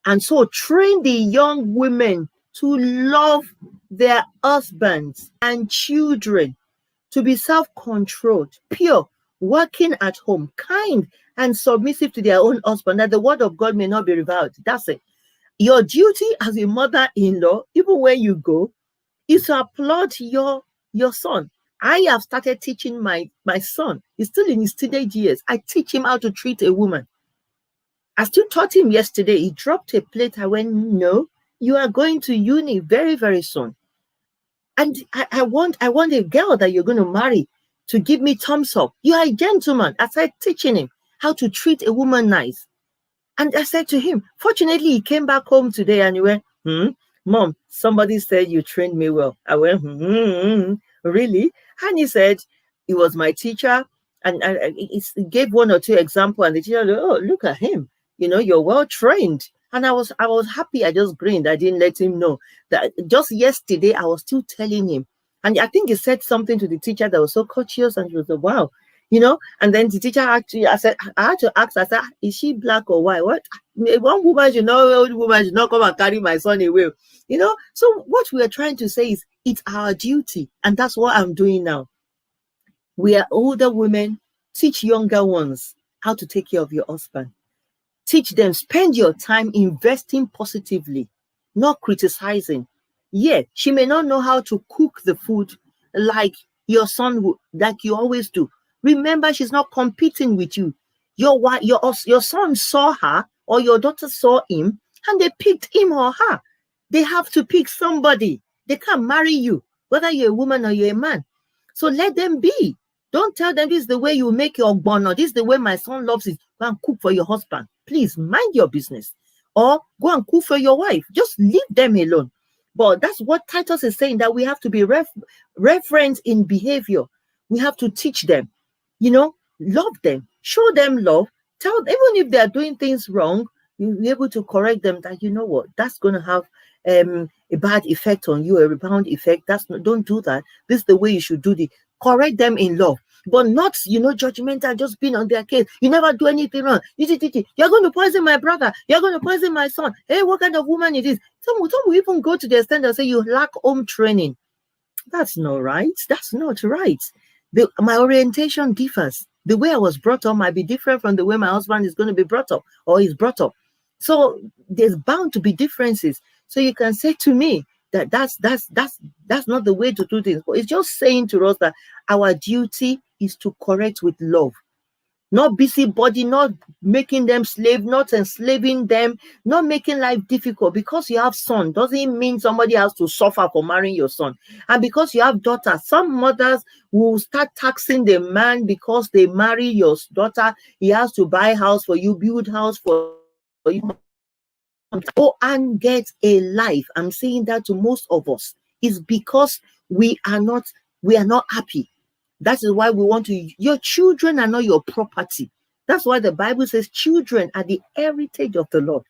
And so train the young women to love their husbands and children, to be self-controlled, pure, working at home, kind and submissive to their own husband, that the word of God may not be reviled. That's it. Your duty as a mother-in-law, even when you go, is to applaud your son. I have started teaching my son. He's still in his teenage years. I teach him how to treat a woman. I still taught him yesterday. He dropped a plate. I went, no, you are going to uni very, very soon. And I want a girl that you're going to marry to give me thumbs up. You are a gentleman. I started teaching him how to treat a woman nice. And I said to him, fortunately, he came back home today and he went, Mom, somebody said you trained me well. I went, really? And he said, he was my teacher. And he gave one or two examples. And the teacher said, oh, look at him. You're well trained. And I was happy. I just grinned. I didn't let him know that just yesterday, I was still telling him. And I think he said something to the teacher that was so courteous. And she was like, wow. And then the teacher actually, I said, I had to ask, I said, is she black or white? What? One woman should not, old woman should not come and carry my son away. So what we are trying to say is it's our duty. And that's what I'm doing now. We are older women. Teach younger ones how to take care of your husband. Teach them, spend your time investing positively, not criticizing. Yeah, she may not know how to cook the food like your son would, like you always do. Remember, she's not competing with you. Your son saw her or your daughter saw him and they picked him or her. They have to pick somebody. They can't marry you, whether you're a woman or you're a man. So let them be. Don't tell them this is the way you make your bun, or this is the way my son loves it. Go and cook for your husband. Please mind your business. Or go and cook for your wife. Just leave them alone. But that's what Titus is saying, that we have to be reverent in behavior. We have to teach them, love them, show them love. Tell them, even if they are doing things wrong, you'll be able to correct them, that you know what, that's going to have a bad effect on you, a rebound effect. Don't do that. This is the way you should do it. Correct them in love, but not, judgmental, just being on their case. You never do anything wrong. You're going to poison my brother. You're going to poison my son. Hey, what kind of woman it is? Some will even go to the extent and say you lack home training. That's not right. That's not right. My orientation differs. The way I was brought up might be different from the way my husband is going to be brought up or is brought up. So there's bound to be differences. So you can say to me that that's not the way to do things. But it's just saying to us that our duty is to correct with love. Not busybody, not making them slave, not enslaving them, not making life difficult. Because you have son doesn't mean somebody has to suffer for marrying your son. And because you have daughters, some mothers will start taxing the man because they marry your daughter. He has to buy house for you, build house for you. Go and get a life. I'm saying that to most of us. Is because we are not happy. That is why we want to. Your children are not your property. That's why the Bible says children are the heritage of the Lord.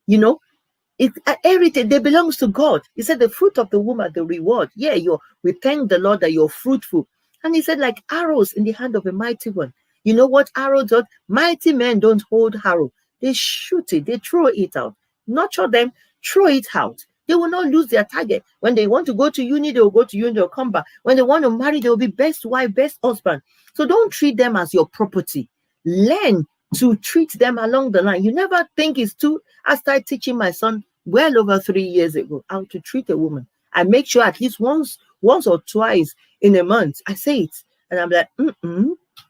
It's a heritage. They belongs to God. He said the fruit of the womb are the reward. Yeah, we thank the Lord that you're fruitful. And he said, like arrows in the hand of a mighty one. You know what arrow does? Mighty men don't hold arrow. They shoot it. They throw it out. Nurture them. Throw it out. They will not lose their target. When they want to go to uni, they will go to uni, they'll come back. When they want to marry, they will be best wife, best husband. So don't treat them as your property. Learn to treat them along the line. You never think it's too. I started teaching my son well over 3 years ago how to treat a woman. I make sure at least once or twice in a month, I say it. And I'm like,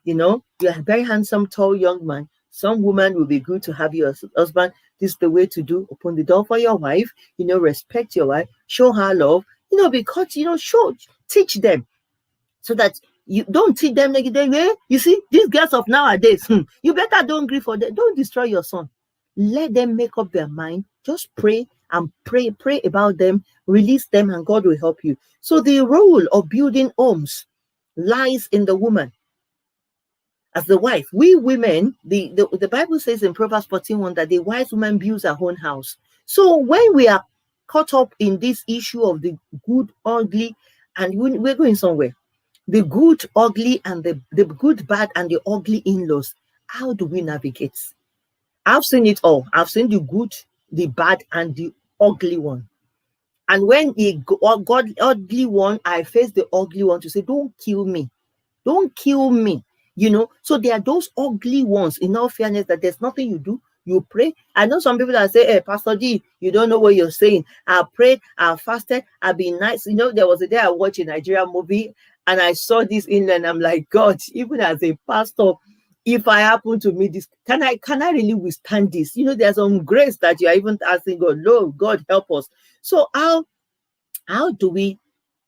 you're a very handsome, tall young man. Some woman will be good to have you as husband. This is the way to do. Open the door for your wife. Respect your wife. Show her love. Because teach them, so that you don't teach them negative. You see, these girls of nowadays. You better don't grieve for them. Don't destroy your son. Let them make up their mind. Just pray and pray about them. Release them, and God will help you. So the role of building homes lies in the woman. As the wife, we women, the Bible says in Proverbs 14:1 that the wise woman builds her own house. So when we are caught up in this issue of the good, ugly, and we're going somewhere, the good, ugly, and the good, bad, and the ugly in-laws, how do we navigate? I've seen it all. I've seen the good, the bad, and the ugly one. And when the ugly one, I face the ugly one to say, don't kill me. Don't kill me. So there are those ugly ones, in all fairness, that there's nothing you do. You pray. I know some people that say, hey, Pastor D, you don't know what you're saying. I prayed, I fasted, I've been nice. There was a day I watched a Nigerian movie and I saw this in and I'm like, God, even as a pastor, if I happen to meet this, can I really withstand this? There's some grace that you are even asking God, Lord, God, help us. So how do we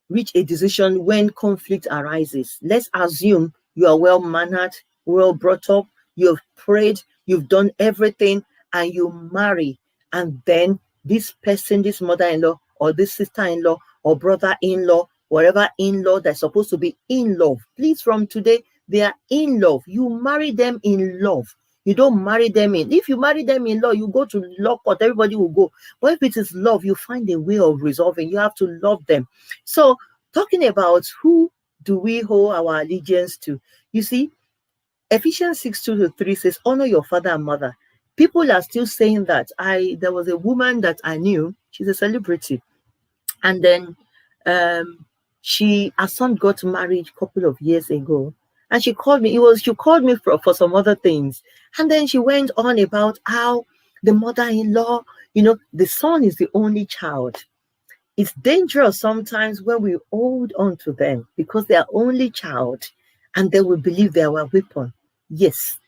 reach a decision when conflict arises? Let's assume you are well-mannered, well brought up, you've prayed, you've done everything, and you marry. And then this person, this mother-in-law, or this sister-in-law, or brother-in-law, whatever in-law that's supposed to be in love. Please, from today, they are in love. You marry them in love. You don't marry them in. If you marry them in love, you go to law court, everybody will go. But if it is love, you find a way of resolving. You have to love them. So, talking about who do we owe our allegiance to? You see, Ephesians 6:2-3 says, honor your father and mother. People are still saying that. There was a woman that I knew, she's a celebrity. And then her son got married a couple of years ago. And she called me. She called me for some other things. And then she went on about how the mother-in-law, the son is the only child. It's dangerous sometimes when we hold on to them because they are only child and they will believe they are our weapon. Yes,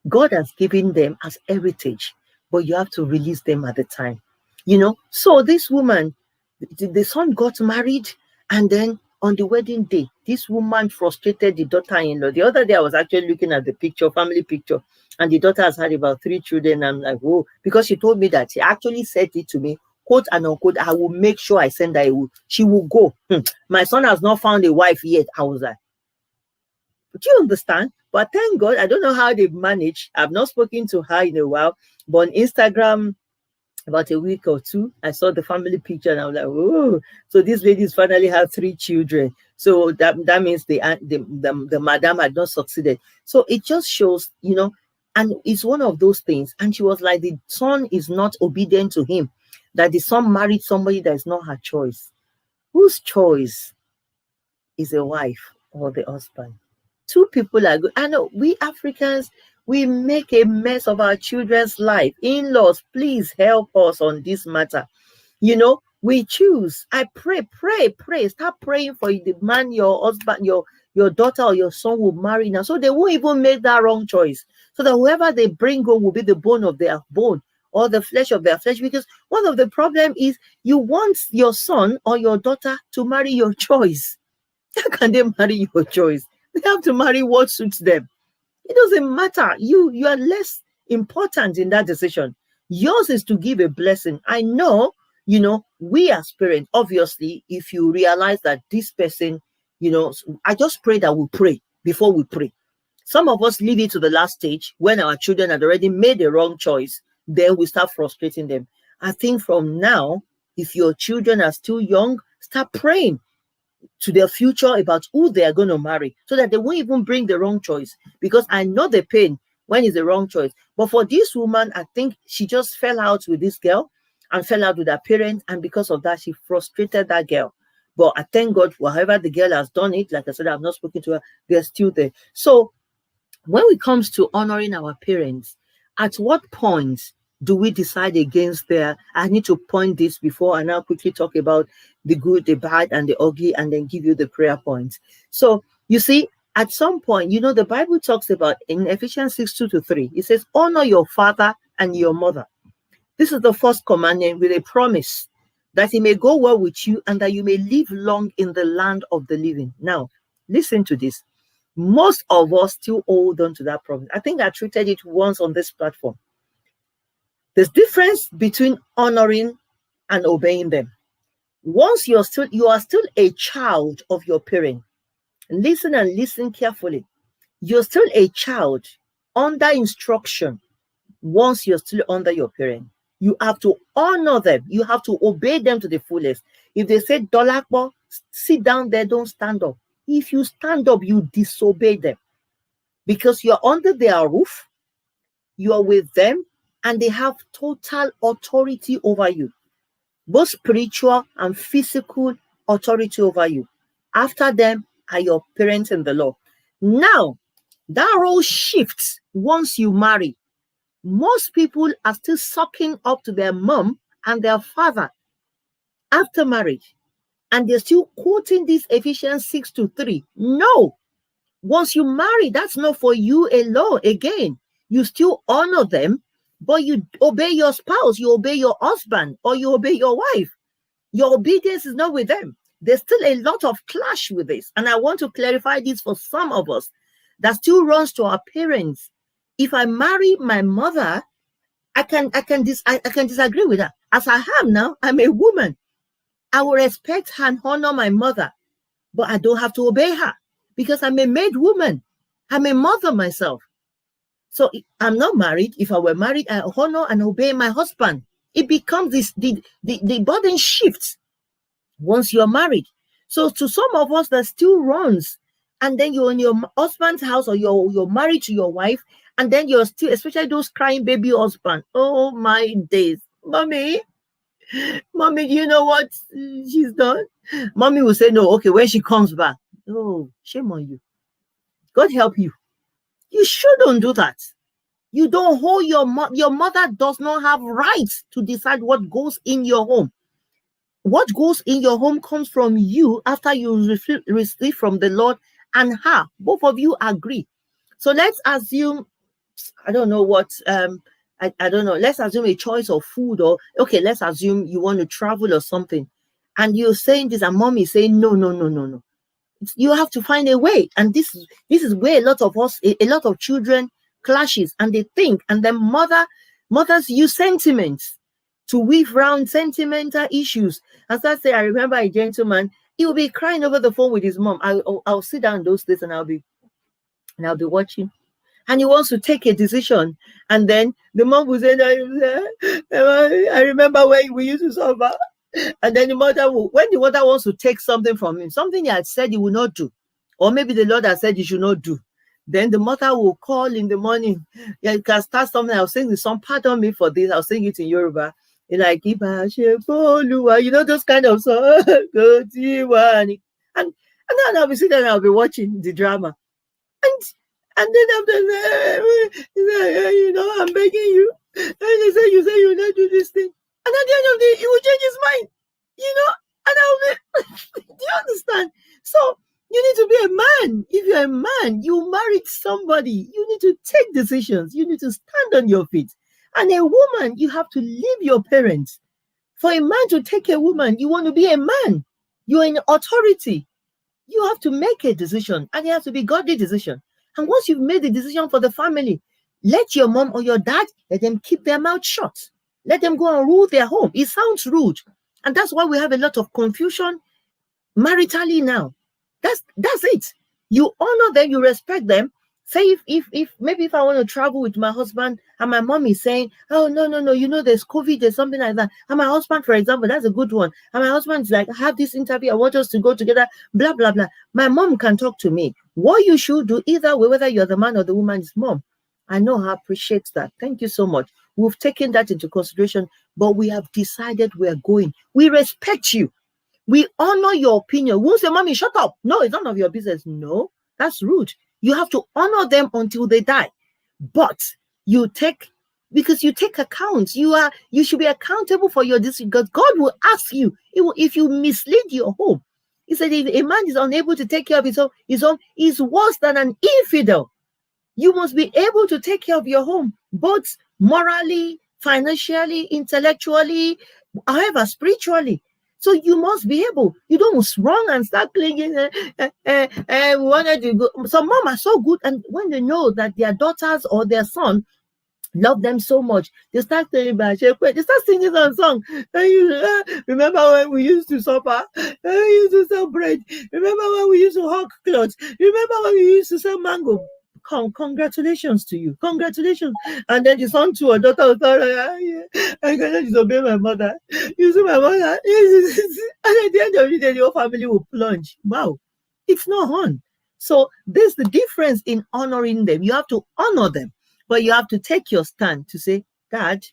God has given them as heritage, but you have to release them at the time. So this woman, the son got married, and then on the wedding day, this woman frustrated the daughter-in-law. The other day, I was actually looking at the picture, family picture, and the daughter has had about 3 children. I'm like, whoa, because she told me that she actually said it to me, quote and unquote, I will make sure I send her. She will go. My son has not found a wife yet. I was like, do you understand? But thank God, I don't know how they manage. I've not spoken to her in a while, but on Instagram, about a week or two, I saw the family picture and I was like, oh, so these ladies finally have 3 children. So that means the madam had not succeeded. So it just shows, and it's one of those things. And she was like, the son is not obedient to him, that the son married somebody that is not her choice. Whose choice is a wife or the husband? 2 people are good. I know we Africans, we make a mess of our children's life. In-laws, please help us on this matter. We choose. I pray. Start praying for the man your husband, your daughter or your son will marry now, so they won't even make that wrong choice. So that whoever they bring home will be the bone of their bone or the flesh of their flesh. Because one of the problem is you want your son or your daughter to marry your choice. How can they marry your choice? They have to marry what suits them. It doesn't matter. You are less important in that decision. Yours is to give a blessing. I know, we as parents, obviously, if you realize that this person, I just pray that we pray before we pray. Some of us leave it to the last stage when our children had already made the wrong choice. Then we start frustrating them. I think from now, if your children are still young, start praying to their future about who they are going to marry, so that they won't even bring the wrong choice. Because I know the pain when it's the wrong choice. But for this woman, I think she just fell out with this girl and fell out with her parents, and because of that, she frustrated that girl. But I thank God, however the girl has done it, like I said, I've not spoken to her, they're still there. So when it comes to honoring our parents, at what point do we decide against their? I need to point this before and I'll quickly talk about the good, the bad, and the ugly, and then give you the prayer points. So you see, at some point, the Bible talks about in Ephesians 6:2-3, it says, honor your father and your mother. This is the first commandment with a promise that it may go well with you and that you may live long in the land of the living. Now, listen to this. Most of us still hold on to that promise. I think I treated it once on this platform. There's difference between honoring and obeying them. Once you are still a child of your parent. Listen and listen carefully. You're still a child under instruction. Once you're still under your parent, you have to honor them. You have to obey them to the fullest. If they say Dolakbo, sit down there, don't stand up. If you stand up, you disobey them, because you're under their roof, you are with them, and they have total authority over you, both spiritual and physical authority over you. After them are your parents in the Lord. Now, that role shifts once you marry. Most people are still sucking up to their mom and their father after marriage, and they're still quoting this Ephesians 6:3. No, once you marry, that's not for you alone. Again, you still honor them, but you obey your spouse, you obey your husband, or you obey your wife. Your obedience is not with them. There's still a lot of clash with this, and I want to clarify this for some of us that still runs to our parents. If I marry my mother, I can disagree with her. As I am now, I'm a woman. I will respect and honor my mother, but I don't have to obey her because I'm a made woman. I'm a mother myself. So I'm not married. If I were married, I honor and obey my husband. It becomes the burden shifts once you're married. So to some of us, that still runs. And then you're in your husband's house, or you're married to your wife, and then you're still, especially those crying baby husband. Oh my days. Mommy, you know what she's done? Mommy will say, no, okay, when she comes back. Oh, shame on you. God help you. You shouldn't do that. You don't hold your mother does not have rights to decide what goes in your home. What goes in your home comes from you after you receive from the Lord and her. Both of you agree. So let's assume, I don't know what I don't know, let's assume a choice of food, or okay, let's assume you want to travel or something, and you're saying this, and mom is saying no, no, no, no, no. You have to find a way, and this is where a lot of us, a lot of children clashes, and they think, and then mothers use sentiments to weave around sentimental issues. As I say, I remember a gentleman, he will be crying over the phone with his mom. I'll sit down those days, and I'll be watching, and he wants to take a decision. And then the mom will say, I remember when we used to suffer. And then the mother will, when the mother wants to take something from him, something he had said he will not do, or maybe the Lord has said he should not do, then the mother will call in the morning. Yeah, you can start something. I'll sing the song, pardon me for this. I'll sing it in Yoruba. Like, you know, those kind of songs. And then I'll be sitting there and I'll be watching the drama. And then after that, you know, I'm begging you. And they say, you say you will not do this thing. And at the end of the day, he will change his mind. You know, and I'll be, do you understand? So you need to be a man. If you're a man, you married somebody. You need to take decisions. You need to stand on your feet. And a woman, you have to leave your parents. For a man to take a woman, you want to be a man. You're in authority. You have to make a decision, and it has to be godly decision. And once you've made the decision for the family, let your mom or your dad, let them keep their mouth shut. Let them go and rule their home. It sounds rude. And that's why we have a lot of confusion maritally now. That's it. You honor them, you respect them. Say if maybe if I want to travel with my husband and my mom is saying, oh, no, you know, there's COVID, there's something like that. And my husband, for example, that's a good one. And my husband's like, I have this interview, I want us to go together, blah, blah, blah. My mom can talk to me. What you should do, either way, whether you're the man or the woman's mom, I know her appreciates that. Thank you so much. We've taken that into consideration, but we have decided we're going. We respect you. We honor your opinion. We won't say, mommy, shut up. No, it's none of your business. No, that's rude. You have to honor them until they die. But you take, because you take account. You should be accountable for your decision, because God will ask you if you mislead your home. He said, if a man is unable to take care of his own is worse than an infidel. You must be able to take care of your home, both morally, financially, intellectually, however, spiritually. So you must be able. You don't run and start clinging. We wanted to go. Some mom are so good, and when they know that their daughters or their son love them so much, they start saying, they start singing some song. Remember when we used to suffer? We used to sell bread. Remember when we used to hawk clothes? Remember when we used to sell mango? Congratulations to you. Congratulations. And then the son to a daughter will start, I cannot disobey my mother. You see my mother? And at the end of the day, the whole family will plunge. Wow. It's not on. So there's the difference in honoring them. You have to honor them, but you have to take your stand to say, Dad,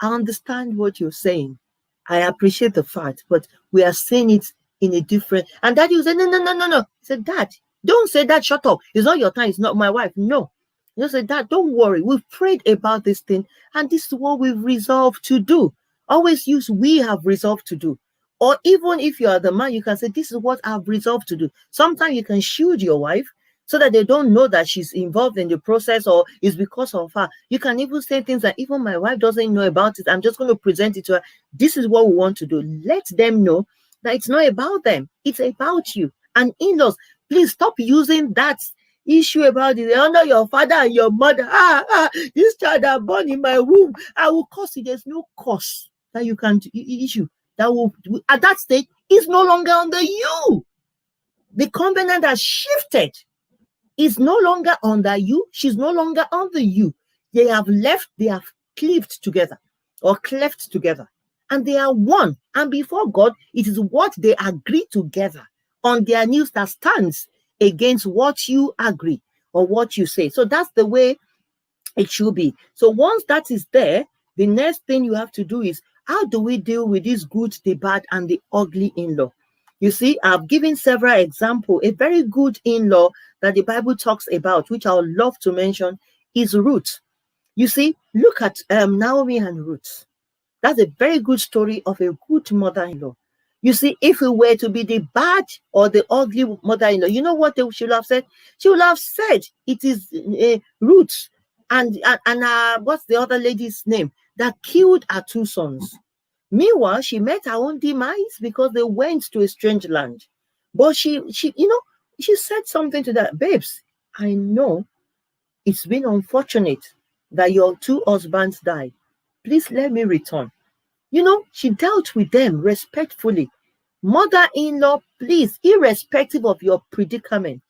I understand what you're saying. I appreciate the fact, but we are saying it in a different. And Daddy will say, no. He said, Dad, don't say that, shut up. It's not your time, it's not my wife. No. You say, Dad, don't worry. We've prayed about this thing, and this is what we've resolved to do. Always use we have resolved to do. Or even if you are the man, you can say, this is what I've resolved to do. Sometimes you can shield your wife so that they don't know that she's involved in the process or it's because of her. You can even say things that even my wife doesn't know about it. I'm just going to present it to her. This is what we want to do. Let them know that it's not about them. It's about you. And in-laws, please stop using that issue about it. Honor your father and your mother. This child that born in my womb, I will curse it. There's no curse that you can issue. That will, at that stage, is no longer under you. The covenant has shifted. It's no longer under you. She's no longer under you. They have cleaved together or cleft together. And they are one. And before God, it is what they agree together on their knees that stands against what you agree or what you say. So that's the way it should be. So once that is there, the next thing you have to do is, how do we deal with this good, the bad, and the ugly in-law? You see, I've given several examples. A very good in-law that the Bible talks about, which I would love to mention, is Ruth. You see, look at Naomi and Ruth. That's a very good story of a good mother-in-law. You see, if it were to be the bad or the ugly mother-in-law, you know what she would have said? She would have said, it is Ruth and what's the other lady's name that killed her two sons. Meanwhile, she met her own demise because they went to a strange land. But she she said something to that, babes. I know it's been unfortunate that your two husbands died. Please let me return. She dealt with them respectfully. Mother-in-law, please, irrespective of your predicament,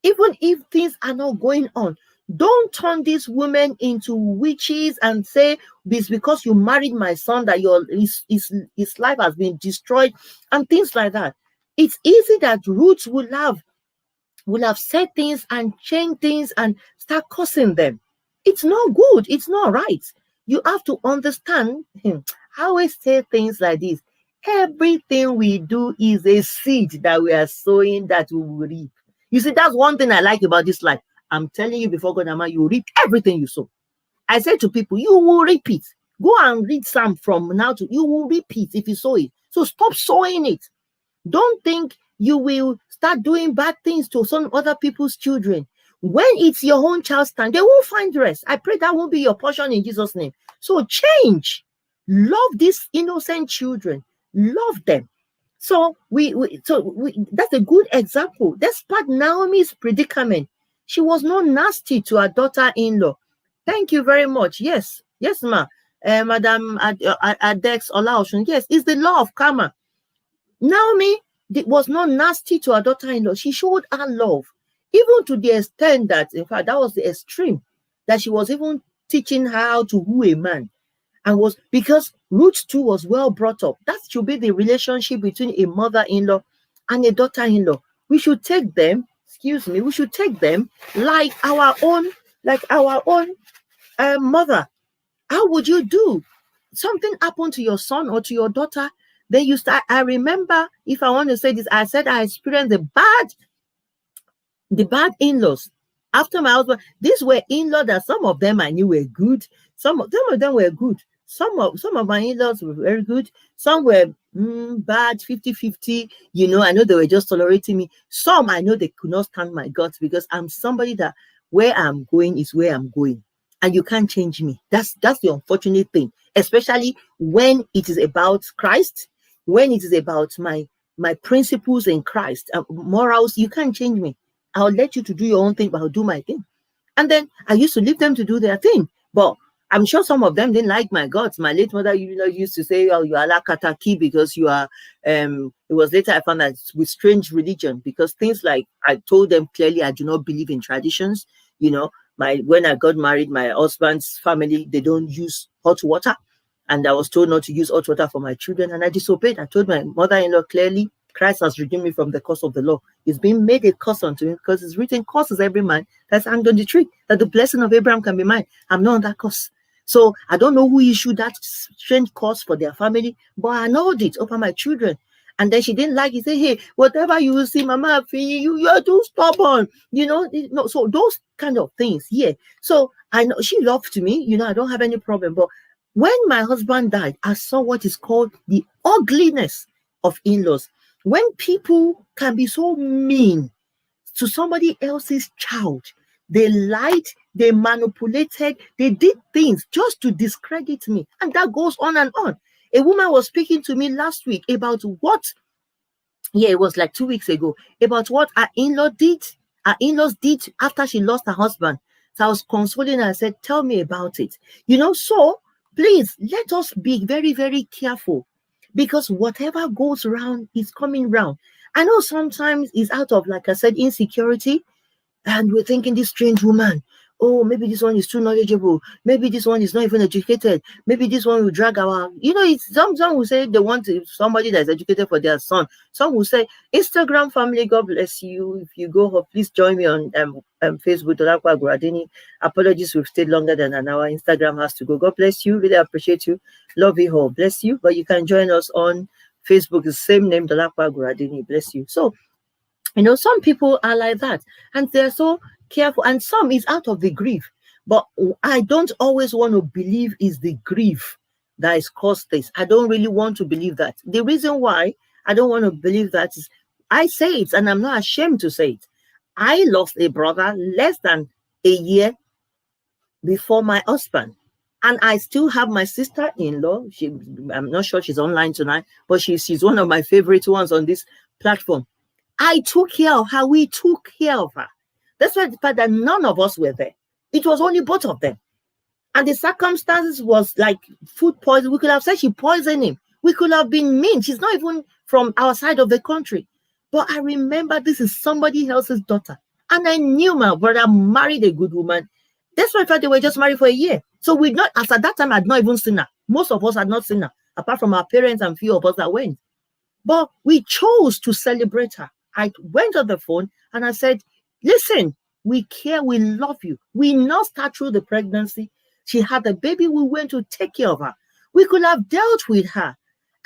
even if things are not going on, don't turn these women into witches and say this because you married my son that his life has been destroyed and things like that. It's easy that Ruth will have said things and changed things and start cursing them. It's not good. It's not right. You have to understand. I always say things like this. Everything we do is a seed that we are sowing that we will reap. You see, that's one thing I like about this life. I'm telling you before God, Ama, you reap everything you sow. I say to people, you will reap it. Go and read some from now to, you will reap it if you sow it. So stop sowing it. Don't think you will start doing bad things to some other people's children. When it's your own child's time, they won't find rest. I pray that won't be your portion in Jesus' name. So change. Love these innocent children. Love them. So that's a good example. Despite Naomi's predicament, she was not nasty to her daughter-in-law. Thank you very much. Yes, ma. Madam Adex Olaoshun. Yes, it's the law of karma. Naomi was not nasty to her daughter-in-law. She showed her love, even to the extent that, in fact, that was the extreme, that she was even teaching her how to woo a man. And was because Ruth too was well brought up. That should be the relationship between a mother-in-law and a daughter-in-law. We should take them, we should take them like our own mother. How would you do? Something happened to your son or to your daughter, then you start. I remember, if I want to say this, I said I experienced the bad in-laws. After my husband, these were in-laws that some of them I knew were good. Some of them were good. Some of my in-laws were very good. Some were bad, 50-50. I know they were just tolerating me. Some I know they could not stand my guts because I'm somebody that where I'm going is where I'm going. And you can't change me. That's the unfortunate thing, especially when it is about Christ, when it is about my principles in Christ, morals. You can't change me. I'll let you to do your own thing, but I'll do my thing. And then I used to leave them to do their thing. But I'm sure some of them didn't like my guts. My late mother, used to say, "Oh, you are la kataki because you are." It was later I found that with strange religion, because things like, I told them clearly, I do not believe in traditions. When I got married, my husband's family, they don't use hot water, and I was told not to use hot water for my children, and I disobeyed. I told my mother-in-law clearly, Christ has redeemed me from the curse of the law. It's been made a curse unto me, because it's written, curses every man that's hanged on the tree, that the blessing of Abraham can be mine. I'm not on that curse. So I don't know who issued that strange curse for their family, but I annulled it over my children. And then she didn't like it. Say, hey, whatever you see, Mama, you're too stubborn. So those kind of things. Yeah. So I know she loved me. I don't have any problem. But when my husband died, I saw what is called the ugliness of in-laws. When people can be so mean to somebody else's child, they lied, they manipulated, they did things just to discredit me. And that goes on and on. A woman was speaking to me last week about it was like 2 weeks ago, about what her in-laws did after she lost her husband. So I was consoling her. I said, tell me about it. So please, let us be very, very careful, because whatever goes around is coming round. I know sometimes it's out of, like I said, insecurity, and we're thinking, this strange woman, oh, maybe this one is too knowledgeable, maybe this one is not even educated, maybe this one will drag our, it's some will say they want somebody that's educated for their son. Some will say, Instagram family, God bless you. If you go, please join me on Facebook, Dolakwa Guradini. Apologies, we've stayed longer than an hour. Instagram has to go. God bless you. Really appreciate you. Love you all. Bless you. But you can join us on Facebook, the same name, Dolakwa Guradini. Bless you. So, some people are like that, and they're so careful, and some is out of the grief. But I don't always want to believe is the grief that has caused this. I don't really want to believe that. The reason why I don't want to believe that is, I say it, and I'm not ashamed to say it. I lost a brother less than a year before my husband. And I still have my sister-in-law. I'm not sure she's online tonight, but she's one of my favorite ones on this platform. I took care of her. We took care of her. That's why the fact that none of us were there. It was only both of them. And the circumstances was like food poison. We could have said she poisoned him. We could have been mean. She's not even from our side of the country. But I remember this is somebody else's daughter. And I knew my brother married a good woman. That's why I thought they were just married for a year. So we not, as at that time, I'd not even seen her. Most of us had not seen her, apart from our parents and few of us that went. But we chose to celebrate her. I went on the phone and I said, listen, we care, we love you. We not start through the pregnancy. She had a baby, we went to take care of her. We could have dealt with her.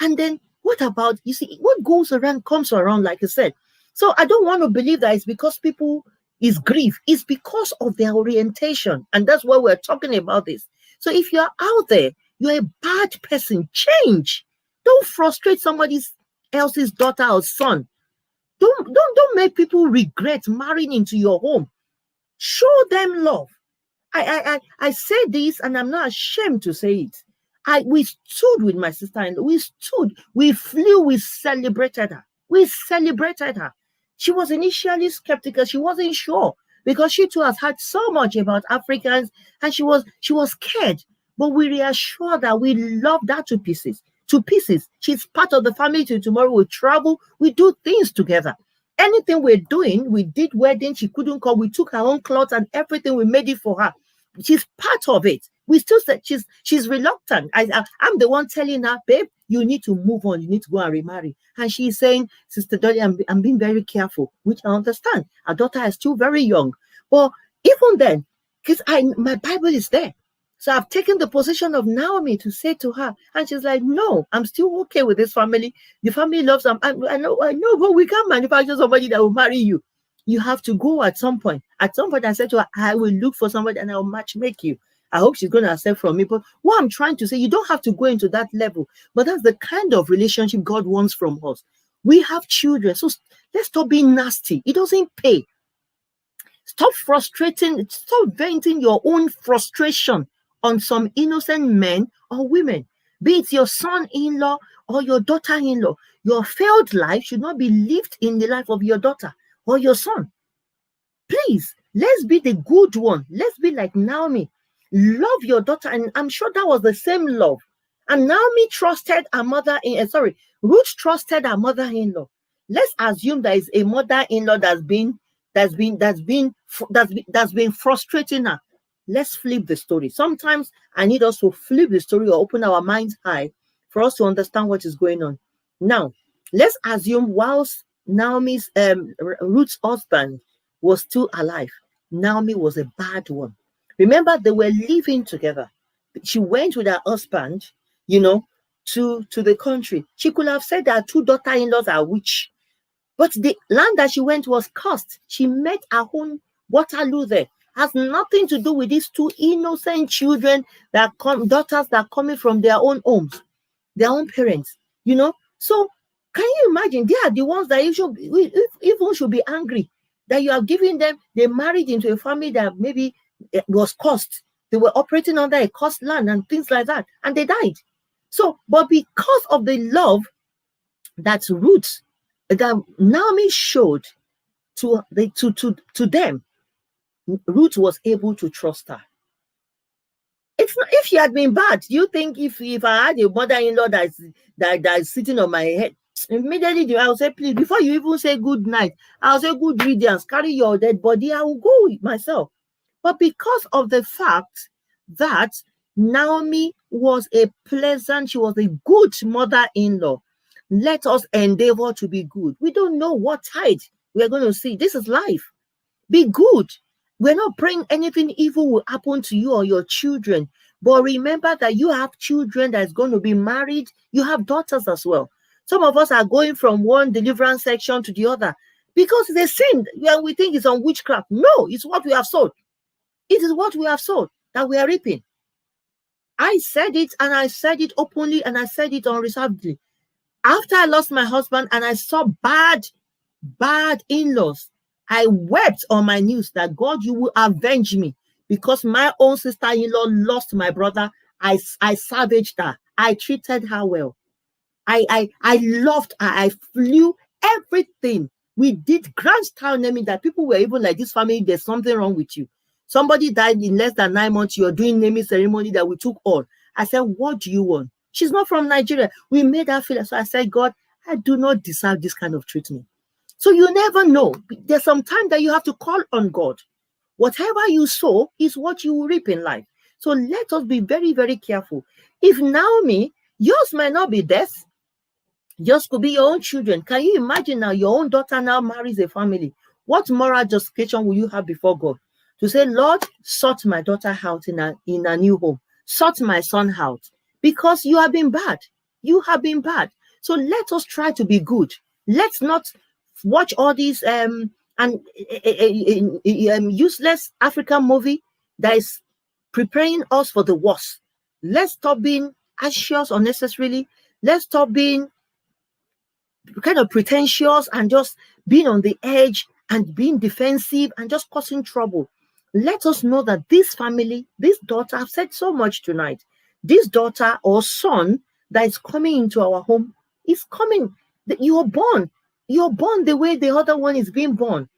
And then what about, you see, what goes around comes around, like I said. So I don't want to believe that it's because people is grief. It's because of their orientation. And that's why we're talking about this. So if you're out there, you're a bad person, change. Don't frustrate somebody else's daughter or son. Don't make people regret marrying into your home. Show them love. I say this and I'm not ashamed to say it. We stood with my sister and we stood, we flew, we celebrated her. We celebrated her. She was initially skeptical. She wasn't sure because she too has heard so much about Africans and she was scared. But we reassured her we love that to pieces. To pieces. She's part of the family till tomorrow. We travel, we do things together. Anything we're doing, we did wedding, she couldn't come. We took her own clothes and everything, we made it for her. She's part of it. We still said she's reluctant. I'm the one telling her, babe, you need to move on. You need to go and remarry. And she's saying, Sister Dolly, I'm being very careful, which I understand. Our daughter is still very young. But even then, because my Bible is there. So I've taken the position of Naomi to say to her, and she's like, no, I'm still okay with this family. The family loves them. I know, but we can't manufacture somebody that will marry you. You have to go at some point. At some point, I said to her, I will look for somebody and I'll match make you. I hope she's going to accept from me. But what I'm trying to say, you don't have to go into that level. But that's the kind of relationship God wants from us. We have children. So let's stop being nasty. It doesn't pay. Stop frustrating. Stop venting your own frustration on some innocent men or women. Be it your son-in-law or your daughter-in-law. Your failed life should not be lived in the life of your daughter or your son. Please, let's be the good one. Let's be like Naomi. Love your daughter. And I'm sure that was the same love. And Naomi trusted her Ruth trusted her mother-in-law. Let's assume there is a mother-in-law that's been frustrating her. Let's flip the story. Sometimes I need us to flip the story or open our minds high for us to understand what is going on. Now, let's assume whilst Naomi's Ruth's husband was still alive, Naomi was a bad one. Remember, they were living together. She went with her husband, to the country. She could have said that two daughter-in-laws are witch. But the land that she went was cursed. She met her own Waterloo there. Has nothing to do with these two innocent children daughters that are coming from their own homes, their own parents, So can you imagine? They are the ones that even should be angry that you are giving them. They married into a family that maybe it was cursed. They were operating under a cursed land and things like that, and they died. So, but because of the love that Ruth, that Naomi showed to them, Ruth was able to trust her. It's not, if she had been bad, do you think if I had a mother-in-law that is sitting on my head, immediately I will say, please, before you even say good night, I'll say good riddance, carry your dead body, I will go with myself. But because of the fact that Naomi was she was a good mother-in-law, let us endeavor to be good. We don't know what tide we're going to see. This is life. Be good. We're not praying anything evil will happen to you or your children. But remember that you have children that's going to be married. You have daughters as well. Some of us are going from one deliverance section to the other because it's a sin. We think it's on witchcraft. No, it's what we have sowed. It is what we have sowed that we are reaping. I said it, and I said it openly, and I said it unreservedly. After I lost my husband and I saw bad in-laws, I wept on my knees that God, you will avenge me because my own sister-in-law lost my brother. I savaged her. I treated her well. I loved her. I flew everything. We did grand style naming that people were even like, this family, there's something wrong with you. Somebody died in less than 9 months. You're doing naming ceremony that we took all. I said, what do you want? She's not from Nigeria. We made her feel. So I said, God, I do not deserve this kind of treatment. So you never know. There's some time that you have to call on God. Whatever you sow is what you will reap in life. So let us be very, very careful. If Naomi, yours might not be death, yours could be your own children. Can you imagine now your own daughter now marries a family? What moral justification will you have before God? To say, Lord, sort my daughter out in a new home. Sort my son out. Because you have been bad. You have been bad. So let us try to be good. Let's not watch all these useless African movie that is preparing us for the worst. Let's stop being anxious unnecessarily. Let's stop being kind of pretentious and just being on the edge and being defensive and just causing trouble. Let us know that this family, this daughter, I've said so much tonight, this daughter or son that is coming into our home is coming. You're born the way the other one is being born.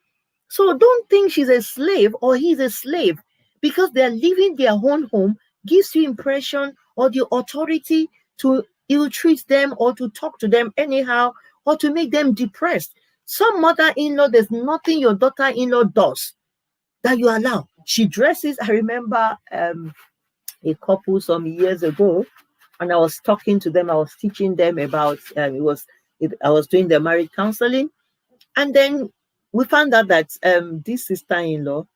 So don't think she's a slave or he's a slave because they're living their own home gives you impression or the authority to ill-treat them or to talk to them anyhow or to make them depressed. Some mother-in-law, there's nothing your daughter-in-law does that you allow. She dresses. I remember a couple some years ago, and I was talking to them. I was teaching them about I was doing their marriage counseling, and then we found out that this sister-in-law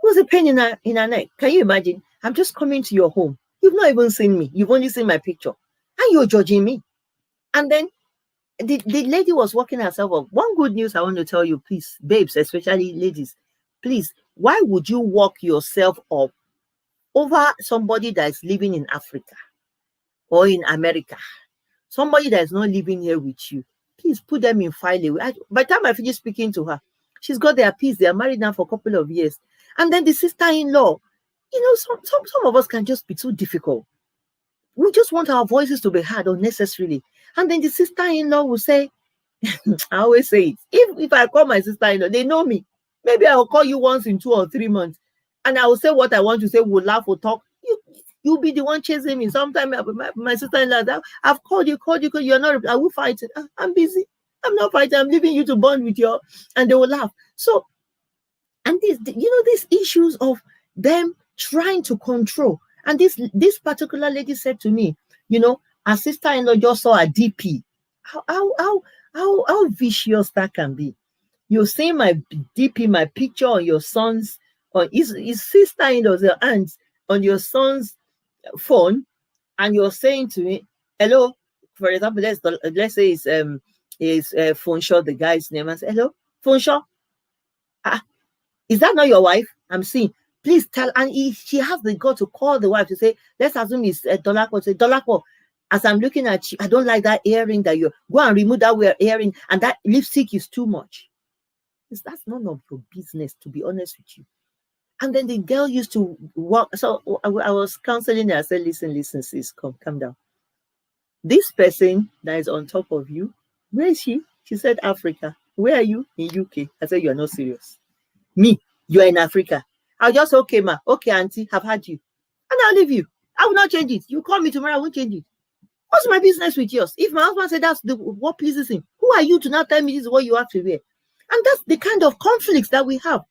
was a pain in her neck. Can you imagine? I'm just coming to your home. You've not even seen me. You've only seen my picture, and you're judging me. And then the lady was working herself up. One good news I want to tell you, please, babes, especially ladies, please, why would you work yourself up over somebody that is living in Africa or in America? Somebody that is not living here with you. Please put them in file away. By the time I finish speaking to her, she's got their peace. They are married now for a couple of years. And then the sister-in-law, some of us can just be too difficult. We just want our voices to be heard unnecessarily. And then the sister-in-law will say, I always say it, if I call my sister-in-law, they know me. Maybe I will call you once in 2 or 3 months. And I will say what I want to say, we'll laugh, we'll talk. You'll be the one chasing me. Sometimes my sister-in-law, I've called you, you're not, I will fight it. I'm busy. I'm not fighting. I'm leaving you to bond with you. And they will laugh. So, and these issues of them trying to control. And this particular lady said to me, her sister-in-law just saw a DP. How vicious that can be. You're seeing my DP, my picture on your son's, on his sister-in-law's, your aunt, on your son's phone, and you're saying to me, hello, for example, let's say it's Funshaw, the guy's name, and say, hello, Funshaw, is that not your wife? I'm seeing, please tell. And she has the gut to call the wife to say, let's assume it's Dolako, say, Dolako, as I'm looking at you, I don't like that earring that you go and remove that earring, and that lipstick is too much. That's none of your business, to be honest with you. And then the girl used to walk. So I was counseling her. I said, listen, sis, come down. This person that is on top of you, where is she? She said, Africa. Where are you? In UK. I said, you are not serious. Me, you are in Africa. I'll just, okay, ma. Okay, auntie, have had you. And I'll leave you. I will not change it. You call me tomorrow, I won't change it. What's my business with yours? If my husband said that's what pleases him, who are you to now tell me this is what you have to wear? And that's the kind of conflicts that we have.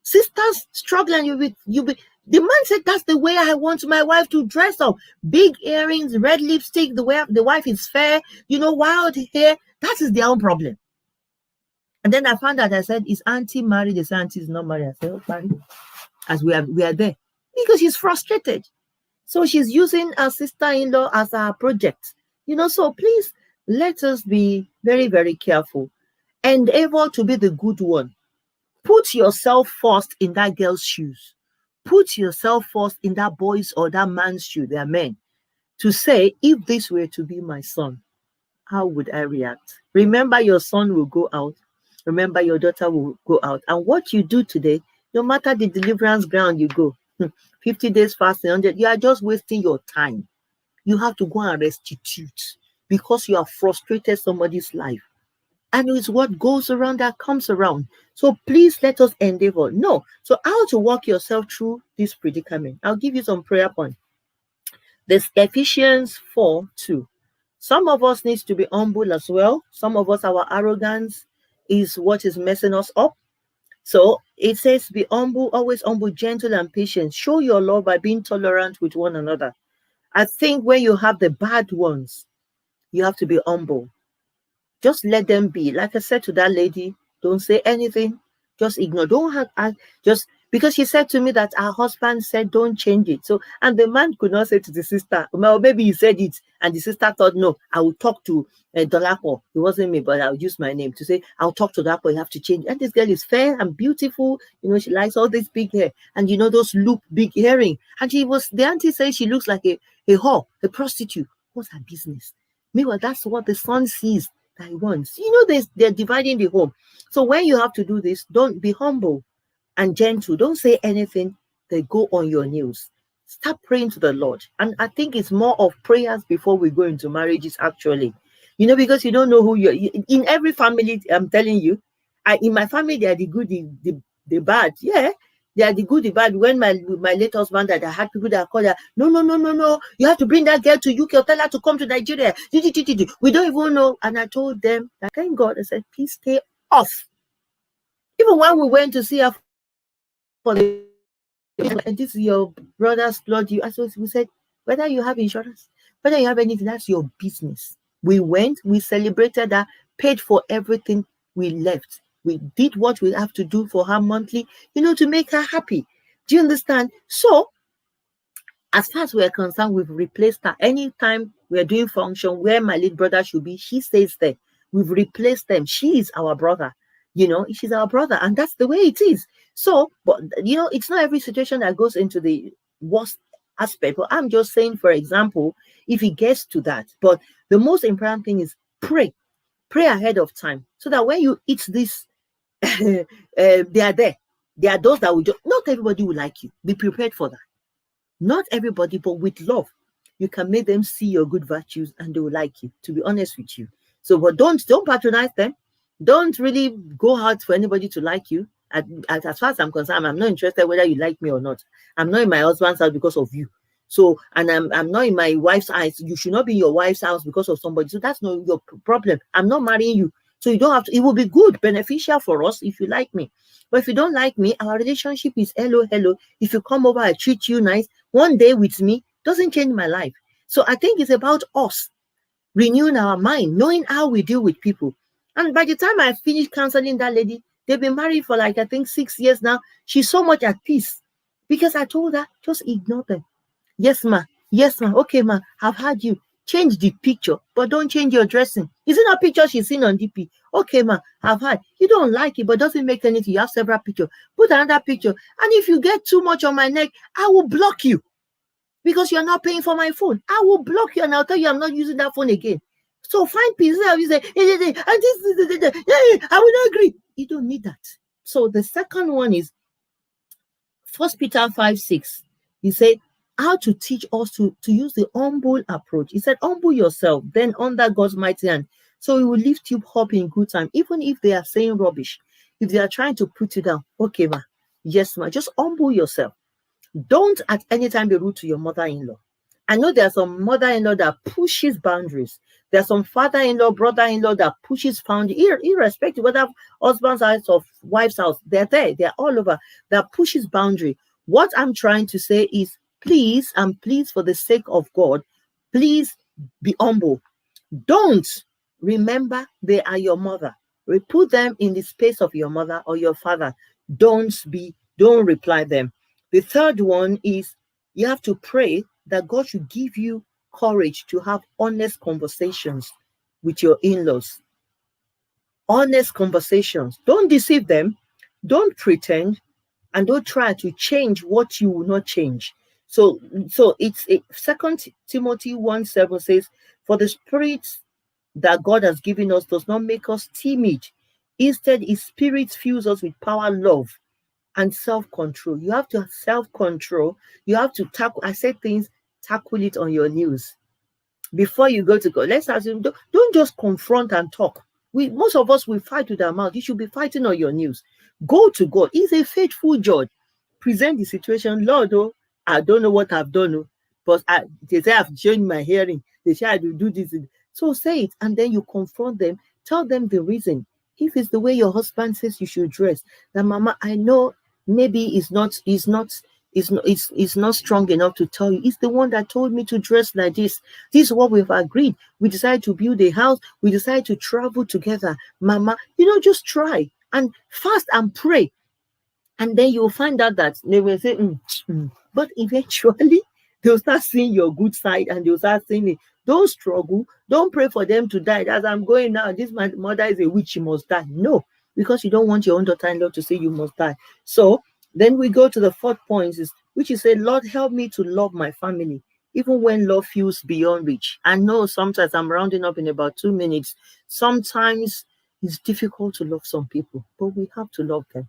Sisters struggling, the man said that's the way I want my wife to dress up. Big earrings, red lipstick, the way the wife is fair, wild hair. That is their own problem. And then I found out, I said, is auntie married? This auntie is not married. I said, oh, married. As we are there. Because she's frustrated. So she's using her sister-in-law as her project. So please let us be very, very careful. Endeavor to be the good one. Put yourself first in that girl's shoes. Put yourself first in that boy's or that man's shoes, they are men, to say, if this were to be my son, how would I react? Remember, your son will go out. Remember, your daughter will go out. And what you do today, no matter the deliverance ground you go, 50 days fasting, 100, you are just wasting your time. You have to go and restitute because you have frustrated somebody's life. And it's what goes around that comes around. So please let us endeavor. No. So how to walk yourself through this predicament? I'll give you some prayer points. There's Ephesians 4:2. Some of us needs to be humble as well. Some of us, our arrogance is what is messing us up. So it says, be humble, always humble, gentle, and patient. Show your love by being tolerant with one another. I think when you have the bad ones, you have to be humble. Just let them be. Like I said to that lady, don't say anything. Just ignore. Don't have just because she said to me that her husband said don't change it. So and the man could not say to the sister, well, maybe he said it, and the sister thought, no, I will talk to Dolapo. It wasn't me, but I'll use my name to say, I'll talk to Dolapo, you have to change. And this girl is fair and beautiful. She likes all this big hair. And those loop big earring. And the auntie says she looks like a whore, a prostitute. What's her business? Meanwhile, that's what the son sees that he wants. They're dividing the home. So when you have to do this, don't be humble and gentle. Don't say anything. They go on your knees. Start praying to the Lord. And I think it's more of prayers before we go into marriages, actually. Because you don't know who in every family, I'm telling you, in my family, they are the good, the bad. Yeah. They are the good, the bad. When my late husband died, I had people that called her, no. You have to bring that girl to UK or tell her to come to Nigeria. We don't even know. And I told them, thank God, I said, please stay off. Even when we went to see her for the, and this is your brother's blood, we said, whether you have insurance, whether you have anything, that's your business. We went, we celebrated her, paid for everything, we left. We did what we have to do for her monthly, to make her happy. Do you understand? So, as far as we're concerned, we've replaced her. Anytime we're doing function where my late brother should be, she stays there. We've replaced them. She is our brother. She's our brother, and that's the way it is. So, but it's not every situation that goes into the worst aspect. But I'm just saying, for example, if it gets to that, but the most important thing is pray ahead of time, so that when you eat this, they are there. There are those that will not everybody will like you. Be prepared for that. Not everybody, but with love, you can make them see your good virtues and they will like you, to be honest with you. So, but don't patronize them. Don't really go hard for anybody to like you. As far as I'm concerned, I'm not interested whether you like me or not. I'm not in my husband's house because of you. So, and I'm not in my wife's house. You should not be in your wife's house because of somebody. So that's not your problem. I'm not marrying you. So you don't have to. It will be good, beneficial for us if you like me. But if you don't like me, our relationship is hello. If you come over, I treat you nice. One day with me doesn't change my life. So I think it's about us renewing our mind, knowing how we deal with people. And by the time I finished counseling that lady, they've been married for I think 6 years now. She's so much at peace because I told her, just ignore them. Yes, ma. Okay, ma. I've had you. Change the picture, but don't change your dressing. Is it a picture she's seen on DP? Okay, ma. I've had. You don't like it, but doesn't make anything. You have several pictures. Put another picture. And if you get too much on my neck, I will block you because you're not paying for my phone. I will block you and I'll tell you I'm not using that phone again. So find peace. You say, I will not agree. You don't need that. So the second one is 1 Peter 5:6. He said, how to teach us to use the humble approach. He said, humble yourself, then under God's mighty hand. So he will lift you up in good time, even if they are saying rubbish. If they are trying to put you down, okay, ma. Yes, ma. Just humble yourself. Don't at any time be rude to your mother-in-law. I know there's some mother-in-law that pushes boundaries. There's some father-in-law, brother-in-law that pushes boundaries, irrespective whether husband's house or wife's house. They're there. They're all over. That pushes boundary. What I'm trying to say is, please, and please, for the sake of God, please be humble. Don't remember they are your mother. Put them in the space of your mother or your father. Don't reply them. The third one is you have to pray that God should give you courage to have honest conversations with your in-laws. Honest conversations. Don't deceive them. Don't pretend. And don't try to change what you will not change. So it's 2 Timothy 1:7 says, for the spirit that God has given us does not make us timid. Instead, his spirit fills us with power, love, and self-control. You have to have self-control. You have to tackle, I said things, tackle it on your news before you go to go. Let's assume, don't just confront and talk. Most of us will fight with our mouth. You should be fighting on your news. Go to God. He's a faithful judge. Present the situation. Lord, oh, I don't know what I've done, oh, but they say I've changed my hearing. They say I do this. So say it, and then you confront them. Tell them the reason. If it's the way your husband says you should dress, that Mama, I know maybe it's not strong enough to tell you. It's the one that told me to dress like this. This is what we've agreed. We decided to build a house. We decided to travel together. Mama, just try and fast and pray. And then you'll find out that they will say, but eventually they'll start seeing your good side and they'll start saying it. Don't struggle. Don't pray for them to die. As I'm going now, this my mother is a witch, she must die. No, because you don't want your own daughter-in-law to say you must die. So then we go to the fourth point, which is say, Lord, help me to love my family, even when love feels beyond reach. I know sometimes I'm rounding up in about 2 minutes. Sometimes it's difficult to love some people, but we have to love them.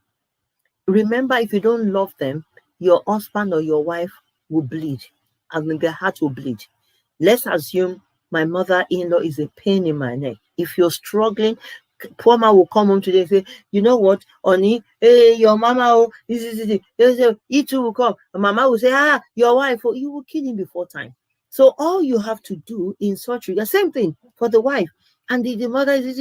Remember, if you don't love them, your husband or your wife will bleed. I mean, their heart will bleed. Let's assume my mother-in-law is a pain in my neck. If you're struggling, poor man will come home today and say, you know what, honey, hey, your mama, oh, he too will come. And mama will say, your wife, oh, you will kill him before time. So all you have to do in such the same thing for the wife. And the mother is,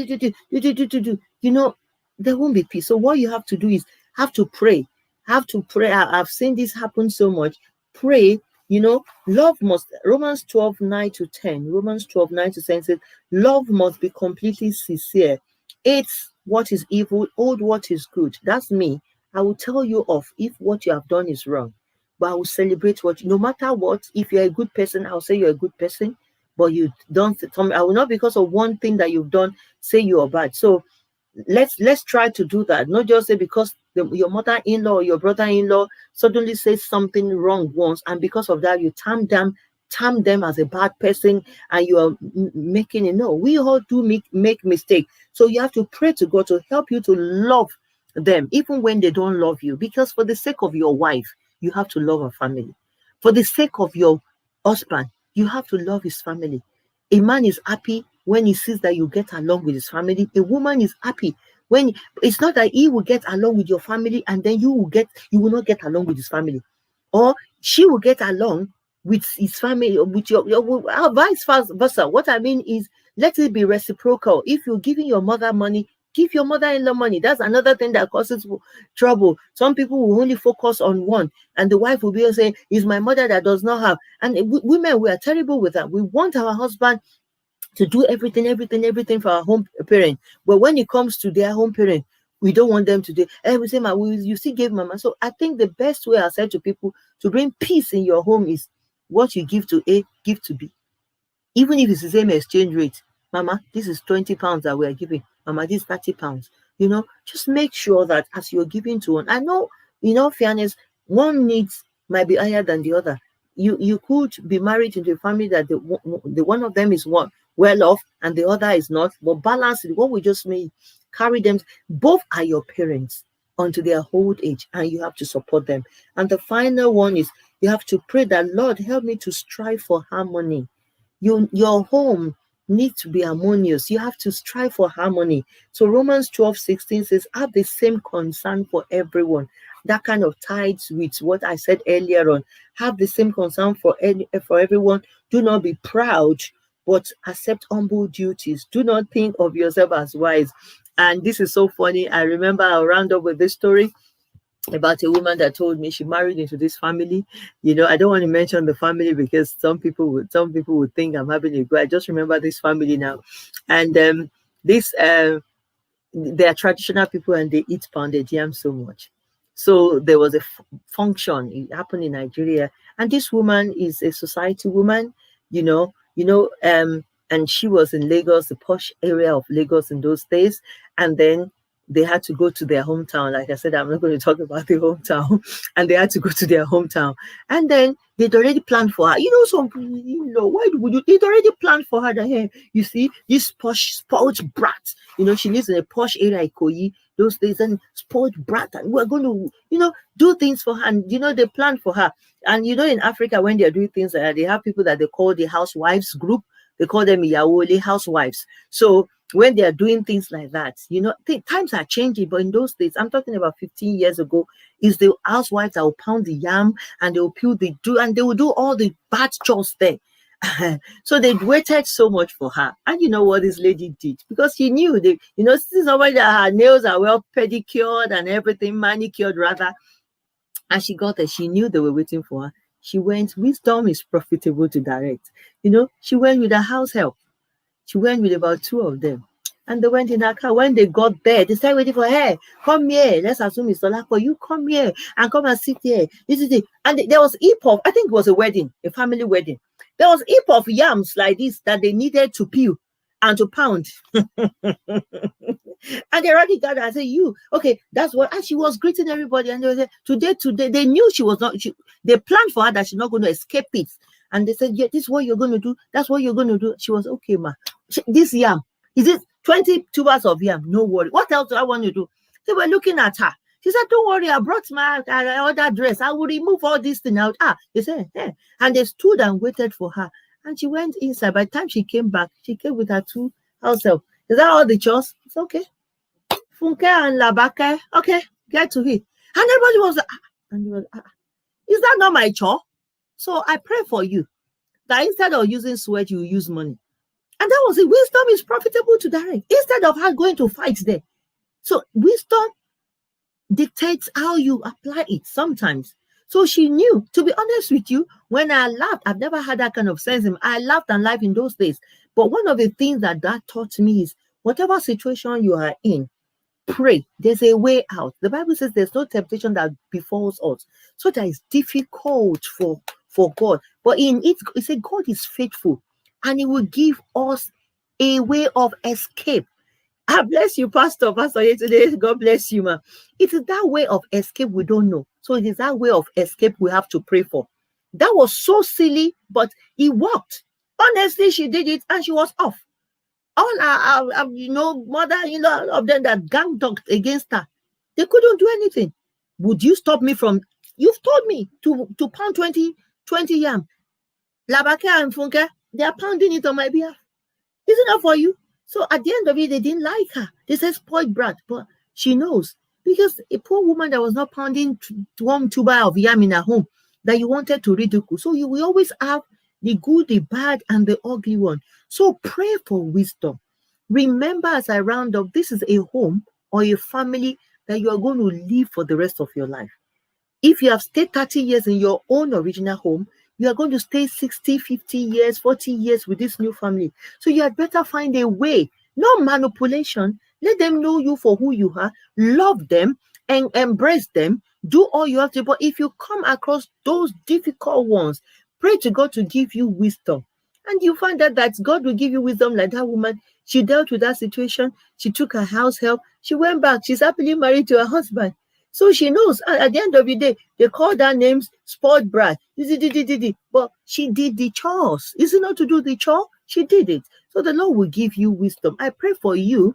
there won't be peace. So what you have to do is have to pray. I've seen this happen so much. Pray. Love must, Romans 12:9-10. Romans 12:9-10 says, love must be completely sincere. It's what is evil, hold what is good. That's me. I will tell you off if what you have done is wrong. But I will celebrate no matter what, if you're a good person, I'll say you're a good person. But you don't, I will not, because of one thing that you've done, say you are bad. So let's try to do that. Not just say because your mother-in-law or your brother-in-law suddenly says something wrong once, and because of that you term them as a bad person, and you are making it. No, we all do make mistakes. So you have to pray to God to help you to love them even when they don't love you, because for the sake of your wife, you have to love her family. For the sake of your husband, you have to love his family. A man is happy when he sees that you get along with his family. A woman is happy when it's not that he will get along with your family and then you will not get along with his family, or she will get along with his family, or with your vice versa. What I mean is, let it be reciprocal. If you're giving your mother money, give your mother-in-law money. That's another thing that causes trouble. Some people will only focus on one, and the wife will be saying, it's my mother that does not have. And women, we are terrible with that. We want our husband to do everything for our home parent, but when it comes to their home parent, we don't want them to do everything. You still give mama. So I think the best way I said to people to bring peace in your home is what you give to A, give to B. Even if it's the same exchange rate. Mama, this is 20 pounds that we are giving. Mama, this is 30 pounds. Just make sure that as you're giving to one, I know, in all fairness, one needs might be higher than the other. You could be married into a family that the one of them is well off and the other is not, but balance it. What we just made, carry them. Both are your parents unto their old age, and you have to support them. And the final one is, you have to pray that, Lord, help me to strive for harmony. Your home needs to be harmonious. You have to strive for harmony. So Romans 12:16 says, have the same concern for everyone. That kind of ties with what I said earlier on. Have the same concern for everyone. Do not be proud, but accept humble duties. Do not think of yourself as wise. And this is so funny. I remember, I'll round up with this story about a woman that told me she married into this family. I don't want to mention the family because some people would think I'm having a go. I just remember this family now. And they are traditional people and they eat pounded yam so much. So there was a function. It happened in Nigeria, and this woman is a society woman, and she was in Lagos, the posh area of Lagos in those days. And then they had to go to their hometown. Like I said, I'm not going to talk about the hometown. And they had to go to their hometown. And then they'd already planned for her. Why would you? They'd already planned for her that, hey, you see, this posh, spoiled brat. She lives in a posh area, Ikoyi. those days, and spoiled brat, and we're going to, do things for her. And, they plan for her. And, in Africa, when they're doing things like that, they have people that they call the housewives group. They call them Yawole housewives. So when they are doing things like that, times are changing. But in those days, I'm talking about 15 years ago, is the housewives that will pound the yam, and they will peel and they will do all the bad chores there. So they waited so much for her. And you know what this lady did? Because she knew this is somebody that her nails are well pedicured and everything, manicured rather. And she got there. She knew they were waiting for her. She went, wisdom is profitable to direct. She went with her house help. She went with about 2 of them. And they went in her car. When they got there, they started waiting for her. Come here. Let's assume it's Olako. You come here and come and sit here. This is it. And there was heap of, I think it was a wedding, a family wedding. There was heap of yams like this that they needed to peel and to pound. And they already got and said, okay, that's what. And she was greeting everybody. And they were today, they knew she was not, they planned for her that she's not going to escape it. And they said, yeah, this is what you're going to do. That's what you're going to do. She was, okay, ma. This yam, is it 20 tubers of yam? No worry. What else do I want to do? They were looking at her. She said, don't worry, I brought my other dress. I will remove all this thing out. They said, yeah. And they stood and waited for her. And she went inside. By the time she came back, she came with her 2 house help. Is that all the chores? It's okay. Funke and Labake, okay, get to it. And everybody was like, is that not my chore? So I pray for you that instead of using sweat, you use money. And that was it. Wisdom is profitable to direct instead of her going to fight there. So wisdom dictates how you apply it sometimes. So she knew, to be honest with you, when I laughed, I've never had that kind of sense. I laughed and laughed in those days. But one of the things that taught me is whatever situation you are in, pray. There's a way out. The Bible says there's no temptation that befalls us. So that is difficult for God. But in it says God is faithful and he will give us a way of escape. I bless you, Pastor today. God bless you, ma. It is that way of escape we don't know. So it is that way of escape we have to pray for. That was so silly, but it worked. Honestly, she did it and she was off. All our mother-in-law of them that gang talked against her, they couldn't do anything. Would you stop me from? You've told me to pound 20 yam. Labake and Funke, they are pounding it on my behalf. Isn't that for you? So at the end of it, they didn't like her. They said spoiled brat, but she knows because a poor woman that was not pounding 1 tuber of yam in her home that you wanted to ridicule. So you will always have the good, the bad, and the ugly one. So pray for wisdom. Remember, as I round up, this is a home or a family that you are going to live for the rest of your life. If you have stayed 30 years in your own original home, you are going to stay 60, 50 years, 40 years with this new family. So you had better find a way, no manipulation. Let them know you for who you are, love them, and embrace them. Do all you have to. But if you come across those difficult ones, pray to God to give you wisdom. And you find that God will give you wisdom like that woman. She dealt with that situation. She took her house help. She went back. She's happily married to her husband. So she knows at the end of the day, they called her names, spoiled brat. But she did the chores. Is it not to do the chore? She did it. So the Lord will give you wisdom. I pray for you,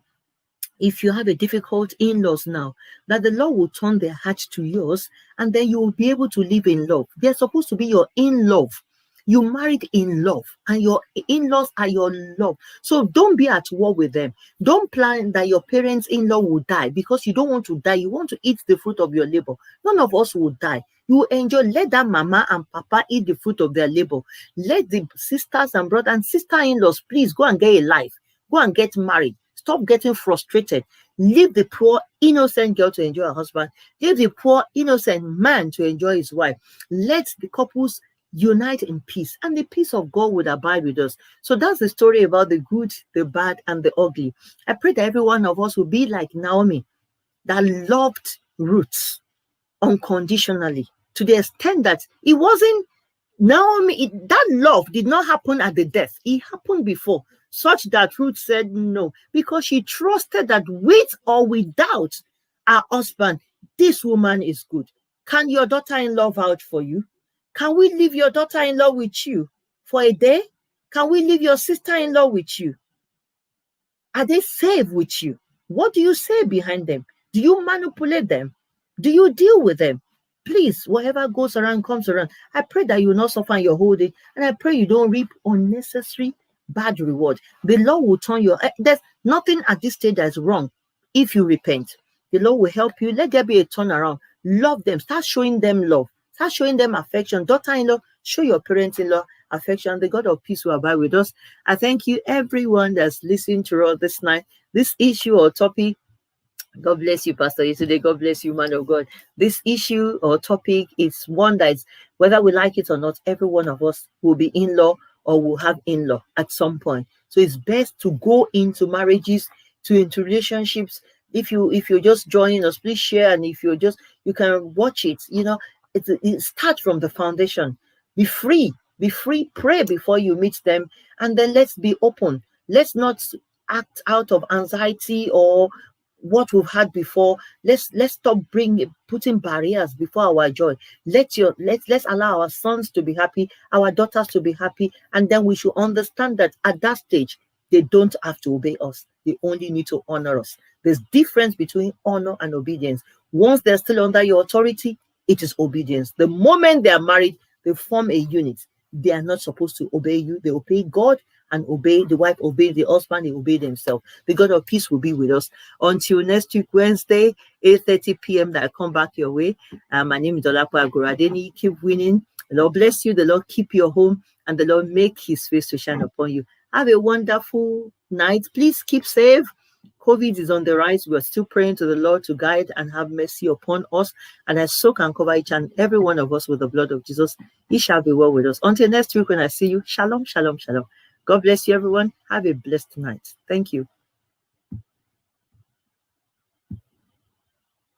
if you have a difficult in-laws now, that the Lord will turn their heart to yours, and then you will be able to live in love. They're supposed to be your in-love. You married in love, and your in-laws are your love. So don't be at war with them. Don't plan that your parents in-law will die because you don't want to die. You want to eat the fruit of your labor. None of us will die. You enjoy. Let that mama and papa eat the fruit of their labor. Let the sisters and brothers and sister-in-laws please go and get a life. Go and get married. Stop getting frustrated. Leave the poor, innocent girl to enjoy her husband. Leave the poor, innocent man to enjoy his wife. Let the couples unite in peace, and the peace of God would abide with us. So that's the story about the good, the bad, and the ugly. I pray that every one of us will be like Naomi, that loved Ruth unconditionally, to the extent that it wasn't Naomi, that love did not happen at the death. It happened before, such that Ruth said no, because she trusted that with or without her husband, this woman is good. Can your daughter-in-law vouch for you? Can we leave your daughter-in-law with you for a day? Can we leave your sister-in-law with you? Are they safe with you? What do you say behind them? Do you manipulate them? Do you deal with them? Please, whatever goes around comes around. I pray that you will not suffer in your whole day, and I pray you don't reap unnecessary bad reward. The Lord will turn your. There's nothing at this stage that is wrong if you repent. The Lord will help you. Let there be a turnaround. Love them. Start showing them love. Start showing them affection. Daughter-in-law, show your parents-in-law affection. The God of peace will abide with us. I thank you, everyone that's listening to us this night. This issue or topic, God bless you, Pastor Yesterday. God bless you, man of God. This issue or topic is one that is, whether we like it or not, every one of us will be in-law or will have in-law at some point. So it's best to go into marriages, into relationships. If you're just joining us, please share. And if you can watch it. It starts from the foundation. Be free, pray before you meet them, and then let's be open. Let's not act out of anxiety or what we've had before. Let's stop putting barriers before our joy. Let's allow our sons to be happy, our daughters to be happy, and then we should understand that at that stage they don't have to obey us. They only need to honor us. There's difference between honor and obedience. Once they're still under your authority, it is obedience. The moment they are married, they form a unit. They are not supposed to obey you. They obey God, and obey the wife, obey the husband, they obey themselves. The God of peace will be with us until next week, Wednesday, 8:30 p.m. that I come back your way. My name is Dolapo Agoradeni. Keep winning. The Lord bless you. The Lord keep your home, and the Lord make his face to shine upon you. Have a wonderful night. Please keep safe. COVID is on the rise. We are still praying to the Lord to guide and have mercy upon us. And I soak and cover each and every one of us with the blood of Jesus. He shall be well with us. Until next week when I see you, shalom, shalom, shalom. God bless you, everyone. Have a blessed night. Thank you.